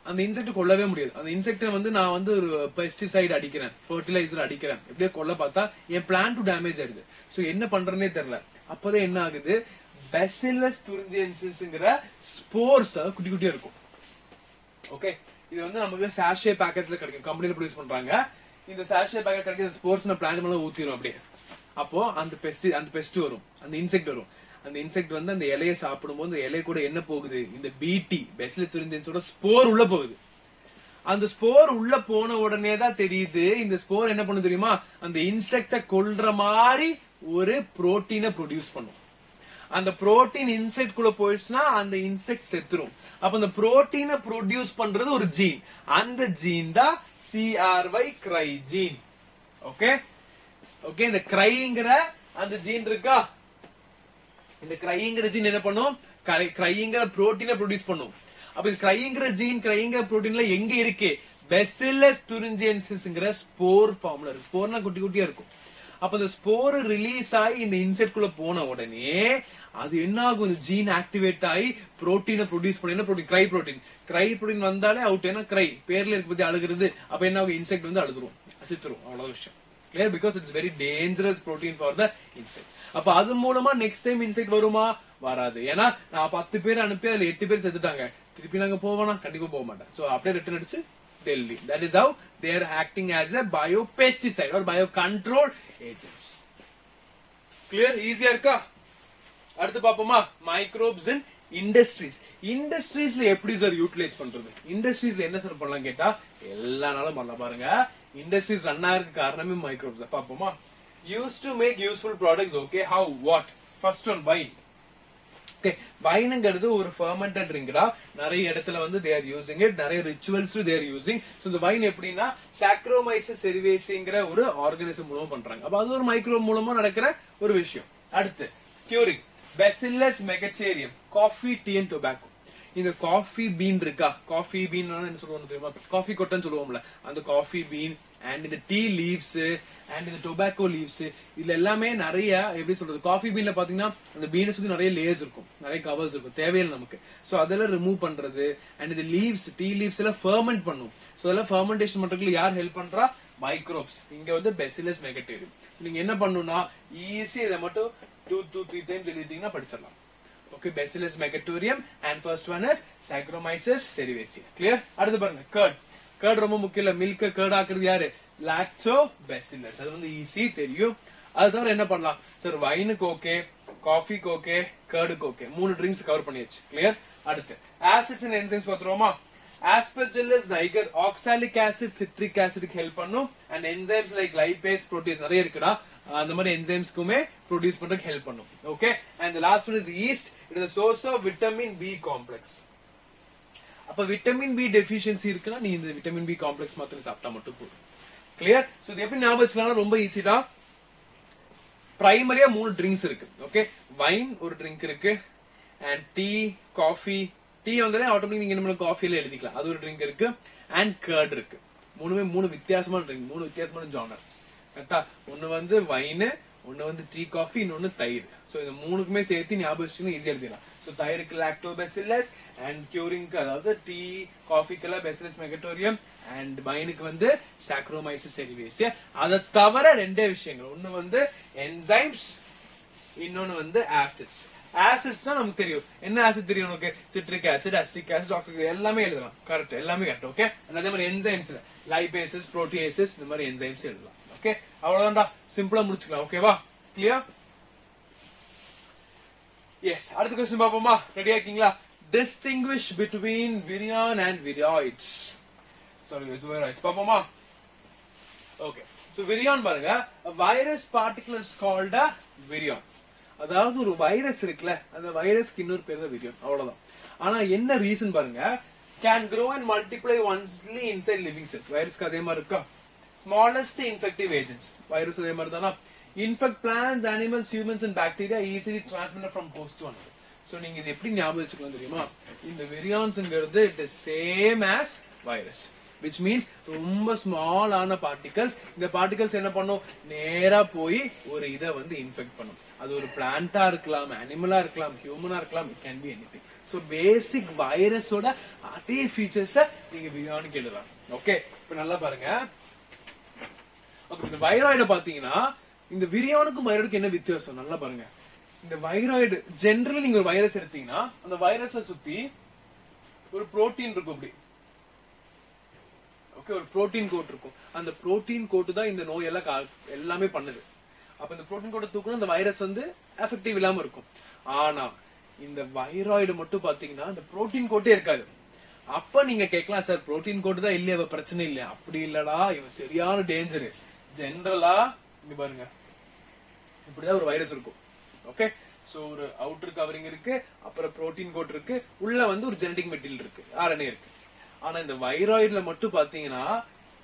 அந்த இன்செக்ட் கொல்லவே முடியாது. அந்த இன்செக்ட வந்து நான் வந்து ஒரு பெஸ்டிசைட் அடிக்கிறேன், ஃபர்டிலைசர் அடிக்கிறேன், எப்படியே கொல்ல பார்த்தா என் பிளான்ட் டேமேஜ் ஆயிடுது. சோ என்ன பண்றேன்னே தெரியல. அப்பதான் என்ன ஆகுது? Bacillus thuringiensisங்கிற ஸ்போர்ஸ் குட்டி குட்டியா இருக்கும். ஓகே, இது வந்து நமக்கு சாஷே பேக்கெட்ஸ்ல கிடைக்கும். கம்பெனில ப்ரொடியூஸ் பண்றாங்க. இந்த சாஷே பேக்கெட் கிடைக்கிற ஸ்போர்ஸ் பிளான்ட் மேல ஊத்திரும் அப்படியே. அப்போ அந்த பெஸ்ட் வரும், அந்த இன்செக்ட் வரும். அந்த இன்செக்ட் வந்து அந்த இலையை சாப்பிடும்போது அந்த இலை கூட என்ன போகுது? இந்த பிடி Bacillus thuringiensis ஸ்போர் உள்ள போகுது. அந்த ஸ்போர் உள்ள போன உடனே தான் தெரியுது இந்த ஸ்போர் என்ன பண்ணு தெரியுமா? அந்த இன்செக்ட கொல்ற மாதிரி ஒரு புரோட்டீனை ப்ரொடியூஸ் பண்ணும். அந்த புரோட்டீன் இன்செக்ட் குள்ள போயிடுச்சுன்னா அந்த இன்செக்ட் செத்துரும். அப்ப அந்த புரோட்டீனை ப்ரொடியூஸ் பண்றது ஒரு ஜீன். அந்த ஜீன் தான் CRY கிரை ஜீன். ஓகே ஓகே, இந்த கிரைங்கிற அந்த ஜீன் இருக்கா? இந்த கிரைங்கிற ஜீன் என்ன பண்ணும்? கிரைங்கிற புரோட்டீனை ப்ரொடியூஸ் பண்ணும். அப்ப இந்த கிரைங்கிற ஜீன் கிரைங்கிற புரோட்டீன்ல எங்க இருக்கு? Bacillus thuringiensisங்கிற ஸ்போர் ஃபார்ம்ல இருக்கு. ஸ்போர்னா குட்டி குட்டியா இருக்கும். அப்ப இந்த ஸ்போர் ரிலீஸ் ஆகி இந்த இன்செக்ட் குள்ள போன உடனே அது என்ன ஆகும்? ஜீன் ஆக்டிவேட் ஆகி புரோட்டீனை ப்ரொடியூஸ் பண்ணி கிரை புரோட்டீன் வந்தாலே அவுட். ஏன்னா கிரை பேர்ல இருக்க பத்தி அழுகிறது. அப்ப என்ன ஆகும்? இன்செக்ட் வந்து அழுதுரும், அசித்துரும். அவ்வளவு விஷயம். Clear? Because it's very dangerous protein for the insect. அப்ப அது மூலமா நெக்ஸ்ட் டைம் இன்செக்ட் வருமா? வராது. ஏன்னா நான் 10 பேர் அனுப்பி அதுல 8 பேர் செத்துட்டாங்க. திருப்பி நாங்க போவோம்னா கண்டிப்பா போக மாட்டேன். சோ அப்படியே ரிட்டர்ன் அடிச்சு Delhi. That is how they are acting as a biopesticide or biocontrol agents. Clear? Easy இருக்கா? அடுத்து பாப்போமா? மைக்ரோப்ஸ் இன் இண்டஸ்ட்ரீஸ். இண்டஸ்ட்ரீஸ்ல எப்படி சார் யூட்டிலைஸ் பண்றது? இண்டஸ்ட்ரீஸ்ல என்ன சார் பண்ணலாம் கேட்டா எல்லா நாளும் பண்ணலாம். பாருங்க, இண்டஸ்ட்ரீஸ் ரன் ஆகிறதுக்கு காரணமே மைக்ரோப்ஸ். பாப்போமா? Use to make useful products. Okay, how? What? First one, wine. Okay, வைனுங்கிறது ஒரு ஃபெர்மெண்டட் ட்ரிங்க்டா. நிறைய இடத்துல வந்து they are using it, நிறைய rituals they are using. So இந்த வைன் எப்படின்னா சாக்ரோமைசஸ் செரிவேசிங்கிற ஒரு ஆர்கானிசம் மூலமா பண்றாங்க. அப்ப அது ஒரு மைக்ரோப் மூலமா நடக்கிற ஒரு விஷயம். அடுத்து curing. Bacillus megatherium, coffee, tea and tobacco. இந்த காஃபி பீன் இருக்கா? காஃபி பீன் என்ன சொல்லுவாங்க தெரியுமா? காஃபி கொட்டைன்னு சொல்லுவோம்ல, அந்த காஃபி பீன் அண்ட் இந்த டீ லீவ்ஸ் அண்ட் இந்த டொபாக்கோ லீவ்ஸ், இதுல எல்லாமே நிறைய எப்படி சொல்றது? காஃபி பீன்ல பாத்தீங்கன்னா அந்த பீனை சுத்தி நிறைய லேயர்ஸ் இருக்கும், நிறைய கவர்ஸ் இருக்கும், தேவையில்லை நமக்கு. சோ அதெல்லாம் ரிமூவ் பண்றது. அண்ட் இந்த லீவ்ஸ், டீ லீவ்ஸ் எல்லாம் ஃபெர்மெண்ட் பண்ணும். சோ அதெல்லாம் ஃபெர்மெண்டேஷன் பண்றதுக்கு யார் ஹெல்ப் பண்றா? மைக்ரோப்ஸ். இங்க வந்து Bacillus megatherium. நீங்க என்ன பண்ணணும்னா ஈஸி இதை மட்டும் 2-3 times எழுதிட்டீங்கன்னா படிச்சிடலாம். Okay, Bacillus megatherium and first one is Saccharomyces cerevisiae. Clear? அடுத்து பாருங்க, curd. curd ரொம்ப முக்கியம் இல்ல. மில்க் curd ஆக்குறது யாரு? Lactobacillus. அது வந்து ஈஸி தெரியும். அது தவிர என்ன பண்ணலாம் சார்? வைனுக்கு ஓகே, காஃபிக்கு okay, curd okay. 3 drinks cover பண்ணியாச்சு. கிளியர்? அடுத்து acids and enzymes பாத்துருவோமா? Aspergillus niger, oxalic acid, citric acid help பண்ணும். and enzymes like lipase, protease நிறைய இருக்குடா. அந்த மாதிரி என்சைம்ஸ்க்குமே ப்ரொடியூஸ் பண்றதுக்கு ஹெல்ப் பண்ணும். Okay, and the last one is yeast. It is a source of vitamin B complex. அப்ப vitamin B deficiency இருக்குன்னா நீ இந்த விட்டமின் பி காம்ப்ளெக்ஸ் மாத்திரம் சாப்பிட்டா மட்டும் போதும். கிளியர்? சோ இது எப்படி ஞாபகம் வச்சுக்கலாம்? ரொம்ப ஈஸிடா. பிரைமரியா 3 ட்ரிங்க்ஸ் இருக்கு. ஓகே, வைன் ஒரு ட்ரிங்க் இருக்கு, அண்ட் டீ, காஃபி. டீ வந்தாலே ஆட்டோமேட்டிக் நீங்க என்ன காஃபில எழுதிக்கலாம், அது ஒரு ட்ரிங்க் இருக்கு. அண்ட் கர்ட் இருக்கு. 3 வித்தியாசமான ட்ரிங்க், 3 வித்தியாசமான ஜானர். கரெக்டா? ஒன்னு வந்து வைன், ஒன்னு வந்து டீ காஃபி, இன்னொன்னு தயிர். சோ இந்த மூணுக்குமே சேர்த்து ஞாபகம் வச்சுக்கணும், ஈஸியா எழுதிடலாம். சோ தயிருக்கு லாக்டோபெசிலஸ் அண்ட் கியூரிங்க்கு அதாவது டீ காஃபிக்கெல்லாம் பெசிலஸ் மெகடோரியம் அண்ட் மைனுக்கு வந்து சாக்ரோமைசிஸ் செரிவேசியா. அதை தவிர ரெண்டே விஷயங்கள், ஒன்னு வந்து என்சைம்ஸ், இன்னொன்னு வந்து ஆசிட்ஸ். ஆசிட்ஸ் தான் நமக்கு தெரியும். என்ன ஆசிட் தெரியும் உனக்கு? சிட்ரிக் ஆசிட், அஸ்டிக் ஆசிட், ஆக்சிக் எல்லாமே எழுதலாம். கரெக்ட், எல்லாமே கரெக்ட். ஓகே, அதே மாதிரி என்சைம்ஸ்ல லைபேசஸ், புரோட்டியேசஸ் இந்த மாதிரி என்சைம்ஸ் எழுதலாம். ஓகே, அவ்வளவுதான்டா, சிம்பிளா முடிச்சுக்கலாம். ஓகேவா? கிளியர்? எஸ், அடுத்த क्वेश्चन பாப்போமா? ரெடியா இருக்கீங்களா? Distinguish between virion and viroids. Sorry, viroids. பாப்போமா? ஓகே, so virion பாருங்க, a virus particle is called a virion. அதாவது ஒரு வைரஸ் இருக்குல்ல, அந்த வைரஸ்க்கு இன்னொரு பேர் தான் virion. அவ்வளவுதான். ஆனா என்ன ரீசன் பாருங்க, can grow and multiply only inside living cells. வைரஸ்க்கு அதே மாதிரி இருக்கா? Smallest infective agents. வைரஸ் அதே மாதிரி தானா? Infect plants, animals, humans and bacteria easily transmitted from host to another. So நீங்க இது எப்படி ஞாபகம் வச்சுக்கலாம் தெரியுமா? இந்த virionsங்கிறது it is same as virus, which means ரொம்ப ஸ்மால் ஆன பார்ட்டிகல்ஸ். இந்த பார்ட்டிகல்ஸ் என்ன பண்ணும்? நேரா போய் ஒரு இதை வந்து இன்ஃபெக்ட் பண்ணும். அது ஒரு பிளான்டா இருக்கலாம், அனிமலா இருக்கலாம், ஹியூமனா இருக்கலாம், it can be anything. So basic வைரஸோட அதே ஃபீச்சர்ஸ் நீங்க விரியானுக்கு எழுதலாம். ஓகே, இப்ப நல்லா பாருங்க. ஓகே, இந்த வைராய்ட பாத்தீங்கன்னா இந்த விரியானுக்கும் வைராய்டுக்கு என்ன வித்தியாசம் நல்லா பாருங்க. இந்த வைராய்டு ஜெனரலி நீங்க ஒரு வைரஸ் எடுத்தீங்கன்னா அந்த வைரஸை சுத்தி ஒரு புரோட்டீன் இருக்கும். அப்படி ஓகே, ஒரு புரோட்டீன் கோட் இருக்கும். அந்த புரோட்டீன் கோட் தான் இந்த நோய் எல்லாம் எல்லாமே பண்ணுது. அப்ப இந்த புரோட்டீன் கோட்டை தூக்கணும், இந்த வைரஸ் வந்து எஃபெக்டிவ் இல்லாம இருக்கும். ஆனா இந்த வைராய்டு மட்டும் பாத்தீங்கன்னா இந்த புரோட்டீன் கோட்டே இருக்காது. அப்ப நீங்க கேட்கலாம், சார் புரோட்டீன் கோட் தான் இல்லையா, பிரச்சனை இல்லையா? அப்படி இல்லடா, இவன் சரியான டேஞ்சர். ஜெனரலா இங்க பாருங்க, இப்படிதான் ஒரு வைரஸ் இருக்கும். ஓகே, சோ ஒரு அவுட்டர் கவரிங் இருக்கு, அப்புறம் புரோட்டீன் கோட் இருக்கு, உள்ள வந்து ஒரு ஜெனடிக் மெட்டீரியல் இருக்கு, ஆர்என்ஏ இருக்கு. ஆனா இந்த வைராய்டுல மட்டும் பாத்தீங்கன்னா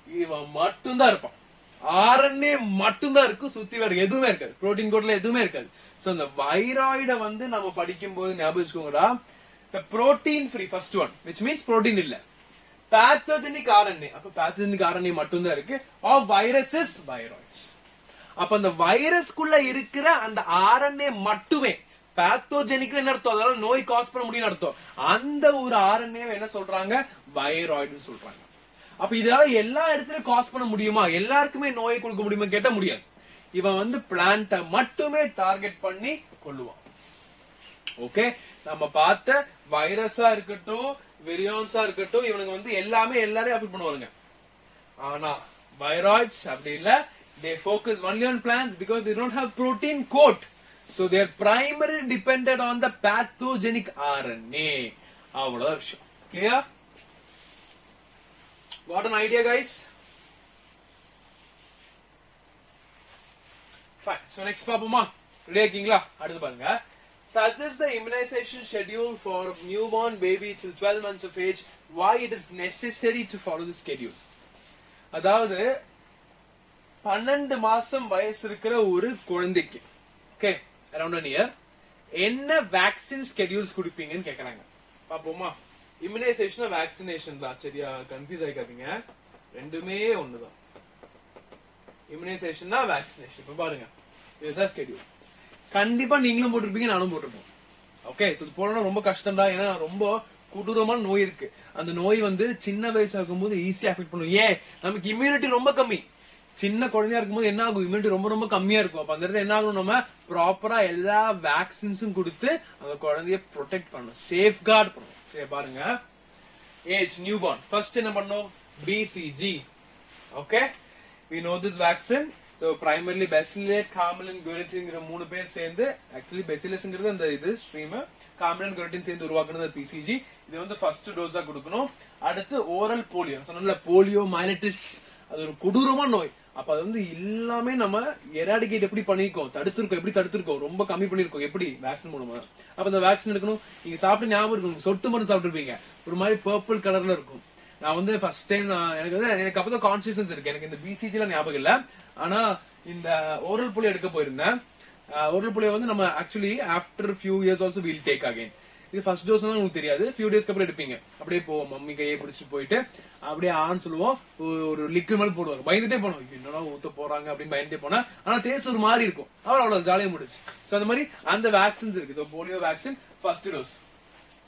இவன் மட்டும்தான் இருப்பான். ஆர்என்ஏ மட்டும்தான் இருக்கும், சுத்தி வேற எதுவுமே இருக்காது. புரோட்டீன் கோட்ல எதுவுமே இருக்காது. சோ இந்த வைராய்ட வந்து நம்ம படிக்கும் போது ஞாபகம் வச்சுக்கோங்கடா, the protein free first one, which means protein இல்ல, pathogenic RNA. அப்ப pathogenic RNA மட்டும்தான் இருக்கு of viruses, viroids. அப்ப அந்த வைரஸ்க்குள்ள இருக்கிற அந்த RNA மட்டுமே பேத்தோஜெனிக் என்ன அர்த்தம்? அதனால நோய் காஸ் பண்ண முடியும்னு அர்த்தம். அந்த ஒரு RNA என்ன சொல்றாங்க? வைராய்டுன்னு சொல்றாங்க. அப்ப இதனால எல்லா இடத்துலயும் காஸ் பண்ண முடியுமா? எல்லாருக்குமே நோயை கொடுக்க முடியுமா கேட்ட முடியாது. இவன் வந்து பிளான்ட மட்டுமே டார்கெட் பண்ணி கொள்ளுவான். ஓகே, நம்ம பார்த்த வைரஸா இருக்கட்டும், விரியான்ஸா இருக்கட்டும், இவனுக்கு வந்து எல்லாமே எல்லாரையும் அஃபெக்ட் பண்ணுவாங்க. ஆனா வைராய்ட்ஸ் அப்படி இல்ல, they focus only on plants because they don't have protein coat, so they are primarily dependent on the pathogenic RNA. அவ்வளவுதான் விஷயம். Clear? Got an idea, guys? Fine. So next பாப்போமா? ரெடி இருக்கீங்களா? அடுத்து பாருங்க. Suggest the immunization schedule for newborn baby till 12 months of age. Why it is necessary to follow the schedule? அதாவது 12 மாசம் வயசு இருக்கிற ஒரு குழந்தைக்கு, ஓகே, அரௌண்ட் an year, என்ன வேக்சின் ஸ்கெடியூல்ஸ் கொடுப்பீங்கன்னு கேக்குறாங்க. பாப்போமா? இம்யூனைசேஷன் வேக்சினேஷன் தான், சரியா? கன்ஃபியூஸ் ஆயிக்காதீங்க, ரெண்டுமே ஒண்ணுதான். Immunisation vaccination. இப்ப பாருங்க, இதுதான் ஸ்கெடியூல். கண்டிப்பா நீங்களும் போட்டிருப்பீங்க, நானும் போட்டிருப்போம். ஓகே, சோ இது போனா ரொம்ப கஷ்டம் தான். ஏன்னா ரொம்ப கொடூரமான நோய் இருக்கு. அந்த நோய் வந்து சின்ன வயசு ஆகும்போது ஈஸியா அஃபெக்ட் பண்ணும். ஏன்? நமக்கு இம்யூனிட்டி ரொம்ப கம்மி. சின்ன குழந்தையா இருக்கும்போது என்ன ஆகும்? இம்யூனிட்டி ரொம்ப ரொம்ப கம்மியா இருக்கும். அப்ப அந்த இடத்துல என்ன ஆகும்? நம்ம ப்ராப்பரா எல்லா வேக்சின்ஸும் கொடுத்து அந்த குழந்தைய ப்ரொடெக்ட் பண்ணணும், சேஃப் கார்டு பண்ணணும். சரி பாருங்க, ஏஜ் நியூ பார்ன், ஃபர்ஸ்ட் என்ன பண்ணணும்? BCG. Okay, we know this vaccine. So primarily bacillus, camelin, guaranteeங்கிற மூணு பேர் சேர்ந்து, actually bacillusங்கிறது அந்த இது ஸ்ட்ரீம், camelin, guaranteeன் சேர்ந்து உருவாக்குனது PCG. இது வந்து ஃபர்ஸ்ட் டோஸா கொடுக்கணும். அடுத்து ஓரல் போலியோ, சொன்னல போலியோ மைலிட்டிஸ், அது ஒரு கொடூரமான நோய். அப்ப அது வந்து எல்லாமே நம்ம எராடிகேட் எப்படி பண்ணிருக்கோம், தடுத்திருக்கோம். எப்படி தடுத்திருக்கோம்? ரொம்ப கம்மி பண்ணிருக்கோம். எப்படி? வேக்சின் மூலமா. அப்ப அந்த வேக்சின் எடுக்கணும். நீங்க சாப்பிட்டு ஞாபகம் இருக்கும், சொட்டு மருந்து சாப்பிட்டுருப்பீங்க, ஒரு மாதிரி பர்பிள் கலர்ல இருக்கும். நான் வந்து ஃபர்ஸ்ட் டைம் எனக்கு அப்பதான் கான்சியஸ்னஸ் இருக்கு, எனக்கு இந்த BCG எல்லாம் ஞாபகம் இல்ல. ஆனா இந்த ஓரல் போலியோ எடுக்க போயிருந்தேன். ஓரல் போலியோ வந்து நம்ம actually after few years also will take again. இது ஃபர்ஸ்ட் டோஸ் உங்களுக்கு தெரியாது, ஃபியூ டேஸ்க்கு அப்புறம் எடுப்பீங்க. அப்படியே போவோம், மம்மி கையை பிடிச்சிட்டு போயிட்டு அப்படியே ஆன்னு சொல்லுவோம், ஒரு லிக்விட் மாதிரி போடுவாங்க, பயந்துட்டே போனோம், என்னடா ஊத்த போறாங்க அப்படின்னு பயந்துட்டே போனா, ஆனா டேஸ்ட் ஒரு மாதிரி இருக்கும், அவ்வளவு ஜாலியா முடிச்சு. சோ அந்த மாதிரி அந்த வேக்சின்ஸ் இருக்கு. So polio vaccine first dose.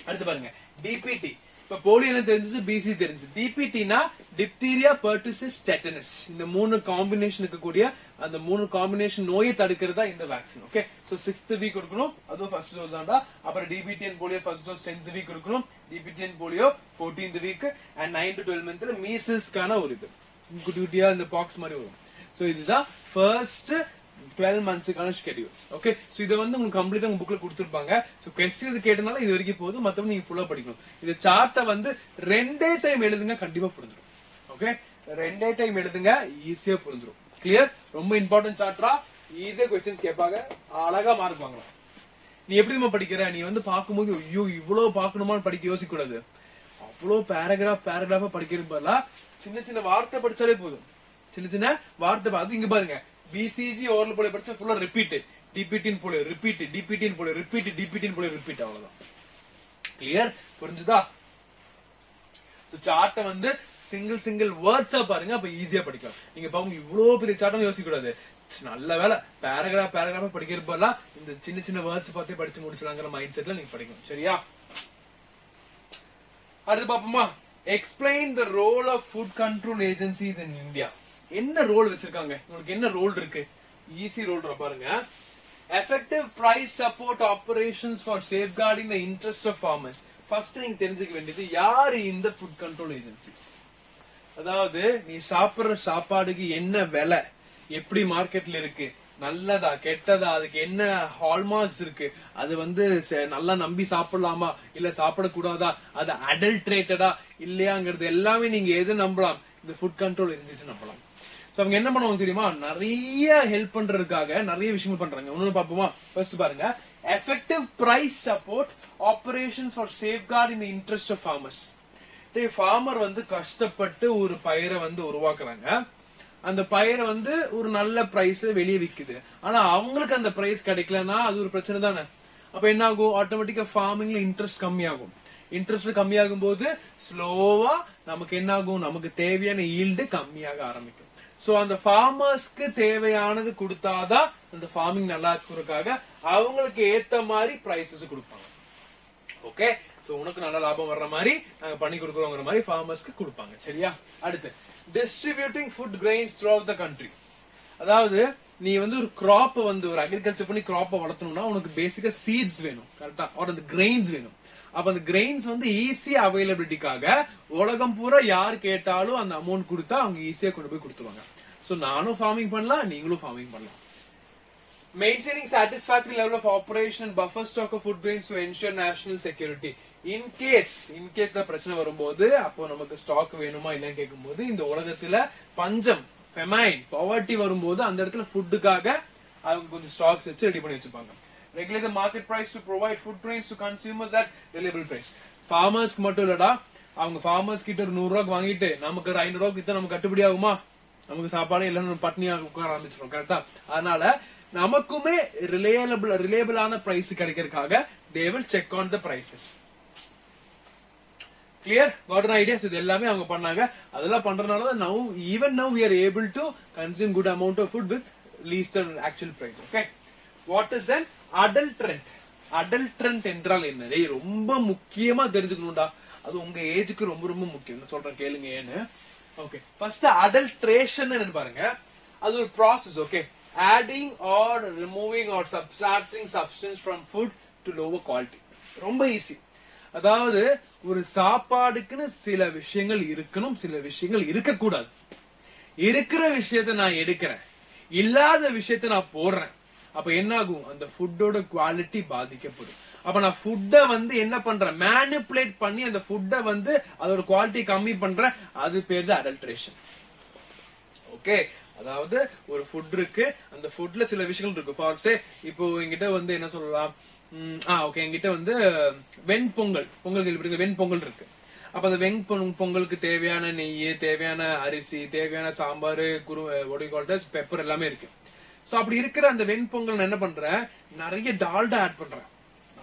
அடுத்து பாருங்க டிபிடி. இப்ப போலியோ என்ன தெரிஞ்சு, பிசி தெரிஞ்சு. டிபிடினா டிப்தீரியா, பெர்tussis, டெட்டனஸ். இந்த 3 காம்பினேஷன் இருக்கக்கூடிய அந்த 3 காம்பினேஷன் நோயை தடுக்கிறதா இந்த vaccine. Okay, so 6th week கொடுக்கணும், அதுவும் ஃபர்ஸ்ட் டோஸ் ஆண்டா. அப்புறம் DPT and polio first dose 10th week கொடுக்கணும், DPT and polio 14th week, and 9 to 12 மந்த்ல மீசில்ஸ்க்கான ஒரு இது குட்டியா இந்த பாக்ஸ் மாதிரி வரும். சோ இதுதான் ஃபர்ஸ்ட் 12 monthsக்கான ஷெட்யூல். ஓகே, சோ இத வந்து உங்களுக்கு கம்ப்ளீட்டா உங்க புக்ல கொடுத்திருப்பாங்க. சோ क्वेश्चन இது கேட்டனால இது வரைக்கும் போதும், மத்தபடி நீங்க ஃபுல்லா படிக்கணும். இந்த சார்ட்ட வந்து 2 டைம் எழுதுங்க, கண்டிப்பா புரிஞ்சிடும். ஓகே, 2 டைம் எழுதுங்க, ஈஸியா புரிஞ்சிடும். கிளியர்? ரொம்ப இம்பார்ட்டன்ட் சார்ட்டா, ஈஸியா क्वेश्चंस கேட்பாங்க, அழகா மார்க் வாங்கலாம். நீ எப்படிமா படிக்கிற, நீ வந்து பாக்கும்போது ஐயோ இவ்வளவு பாக்கணுமான்னு படிக்க யோசிக்க கூடாது. அவ்வளவு பேராகிராஃபா படிக்கிறது பதிலா சின்ன சின்ன வார்த்தை படிச்சாலே போதும். சின்ன சின்ன வார்த்தை, அது இங்க பாருங்க, பிசிஜி ஓரல் போல படிச்சா ஃபுல்லா ரிப்பீட், டிபிடின் போல ரிப்பீட், டிபிடின் போல ரிப்பீட், டிபிடின் போல ரிப்பீட், அவ்வளவுதான். கிளியர்? புரிஞ்சுதா? சார்ட்ட வந்து சிங்கிள் வேர்ட்ஸா பாருங்க, அப்ப ஈஸியா படிக்கலாம். நீங்க பாருங்க இவ்வளவு பெரிய சார்ட்டம் யோசிக்க கூடாது. நல்ல வேலை பேராகிராஃபா படிக்கிறது பதிலா இந்த சின்ன சின்ன வேர்ட்ஸ் பார்த்தே படிச்சு முடிச்சலாங்கிற மைண்ட் செட்ல நீங்க படிக்கணும். சரியா? அடுத்து பாப்போமா, explain the role of food control agencies in India. என்ன ரோல் வச்சிருக்காங்க, உங்களுக்கு என்ன ரோல் இருக்கு? ஈஸி ரோல் பாருங்க. Effective price support operations for safeguarding the interest of farmers. First நீங்க தெரிஞ்சுக்க வேண்டியது யாரு இந்த ஃபுட் கண்ட்ரோல் ஏஜென்சிஸ். அதாவது நீ சாப்பிடுற சாப்பாடுக்கு என்ன விலை, எப்படி மார்க்கெட்ல இருக்கு, நல்லதா கெட்டதா, அதுக்கு என்ன ஹால்மார்க்ஸ் இருக்கு, அது வந்து நல்லா நம்பி சாப்பிடலாமா இல்ல சாப்பிடக்கூடாதா, அது அடல்ட்ரேட்டடா இல்லையாங்கிறது எல்லாமே நீங்க எது நம்பலாம், இந்த ஃபுட் கண்ட்ரோல் ஏஜென்சிஸ் நம்பலாம். அவங்க என்ன பண்ணுவாங்க தெரியுமா, நிறைய ஹெல்ப் பண்றதுக்காக நிறைய விஷயங்கள் பண்றாங்க. ஒன்னு பாப்போமா, ஃபர்ஸ்ட் பாருங்க, effective price support operations for safeguarding the interest of farmers. Farmer வந்து கஷ்டப்பட்டு ஒரு பயிரை வந்து உருவாக்குறாங்க, அந்த பயிரை வந்து ஒரு நல்ல பிரைஸ் வெளியே விக்குது, ஆனா அவங்களுக்கு அந்த பிரைஸ் கிடைக்கலன்னா அது ஒரு பிரச்சனை தானே. அப்ப என்ன ஆகும், ஆட்டோமேட்டிக்கா ஃபார்மிங்ல இன்ட்ரெஸ்ட் கம்மியாகும். இன்ட்ரெஸ்ட் கம்மியாகும் போது ஸ்லோவா நமக்கு என்ன ஆகும், நமக்கு தேவையான ஈல்டு கம்மியாக ஆரம்பிக்கும். சோ அந்த ஃபார்மர்ஸ்க்கு தேவையானது கொடுத்தாதான் அந்த ஃபார்மிங் நல்லா இருக்கிறதுக்காக அவங்களுக்கு ஏத்த மாதிரி பிரைசஸ் கொடுப்பாங்க. ஓகே, சோ உனக்கு நல்ல லாபம் வர்ற மாதிரி நாங்க பண்ணி கொடுக்கறோங்கிற மாதிரி ஃபார்மர்ஸ்க்கு கொடுப்பாங்க. சரியா? அடுத்து distributing food grains through out the country. அதாவது நீ வந்து ஒரு கிராப் வந்து ஒரு அக்ரிகல்ச்சர் பண்ணி கிராப்பை வளர்த்தணும்னா உனக்கு பேசிக்கா சீட்ஸ் வேணும், கரெக்டா, ஆர் அந்த கிரெயின்ஸ் வேணும். அப்ப அந்த கிரெயின்ஸ் வந்து ஈஸியா அவைலபிலிட்டிக்காக உலகம் பூரா யார் கேட்டாலும் அந்த அமௌண்ட் கொடுத்தா அவங்க ஈஸியா கொண்டு போய் கொடுத்துருவாங்க. சோ நானும் ஃபார்மிங் பண்ணலாம், நீங்களும் ஃபார்மிங் பண்ணலாம். Maintaining satisfactory level of operation and buffer stock of food grains to ensure national security. In case the பிரச்சனை வரும்போது அப்போ நமக்கு ஸ்டாக் வேணுமா இல்லன்னு கேட்கும்போது, இந்த உலகத்துல பஞ்சம், ஃபெமைன், பாவர்ட்டி வரும்போது அந்த இடத்துல ஃபுட்டுக்காக அவங்க கொஞ்சம் ஸ்டாக்ஸ் வச்சு ரெடி பண்ணி வச்சுப்பாங்க. Regulate the market price to provide food grains to consumers at reliable price. Farmers மட்டும் இல்லடா, அவங்க farmers கிட்ட ஒரு 100 ரூபாய்க்கு வாங்கிட்டு நமக்கு 500 ரூபாய்க்கு வித்தா நமக்கு கட்டுப்படி ஆகுமா? நமக்கு சாப்பாடு இல்லைன்னு பட்னியா உட்கார ஆரம்பிச்சிடும், கரெக்டா? அதனால நமக்குமே ரிலேபிளான price கிடைக்கிறதுக்காக they will check on the prices. Clear? Got an idea? இது எல்லாமே அவங்க பண்ணாங்க. அதெல்லாம் பண்றதுனால now we are able to consume good amount of food with least actual price. Okay? What is an adulterant? Adulterant என்றால் என்ன? ரொம்ப முக்கியமா தெரிஞ்சுக்கணும்டா. அது உங்க ஏஜுக்கு ரொம்ப ரொம்ப முக்கியம். சொல்றேன் கேளுங்க ஏன்னு. ஓகே, ஃபர்ஸ்ட் adulteration என்ன பாருங்க. அது ஒரு process. Okay, adding or removing or subtracting substance from food to lower quality. ரொம்ப ஈஸி. அதாவது ஒரு சாப்பாடுக்குன்னு சில விஷயங்கள் இருக்கணும், சில விஷயங்கள் இருக்க கூடாது. இருக்கிற விஷயத்தை நான் எடுக்கிறேன், இல்லாத விஷயத்தை நான் போடுறேன், அப்ப என்ன ஆகும், அந்த ஃபுட்டோட குவாலிட்டி பாதிக்கப்படும். அப்ப நான் ஃபுட்டை வந்து என்ன பண்றேன், மேனிபுலேட் பண்ணி அந்த ஃபுட்டை வந்து அதோட குவாலிட்டி கம்மி பண்றேன், அது பேர் தான் அடல்ட்ரேஷன். ஓகே, அதாவது ஒரு ஃபுட் இருக்கு, அந்த ஃபுட்ல சில விஷயங்கள் இருக்கு. ஃபார் இப்போ என்கிட்ட வந்து என்ன சொல்லலாம், ஓகே, என்கிட்ட வந்து வெண்பொங்கல் கேள்விப்பட்டிருக்க, வெண்பொங்கல் இருக்கு. அப்ப அந்த வெண்பொங்கலுக்கு தேவையான நெய், தேவையான அரிசி, தேவையான சாம்பார், பெப்பர் எல்லாமே இருக்கு. சோ அப்படி இருக்கிற அந்த வெண்பொங்கல் என்ன பண்றேன், நிறைய டால்டா ஆட் பண்றேன்,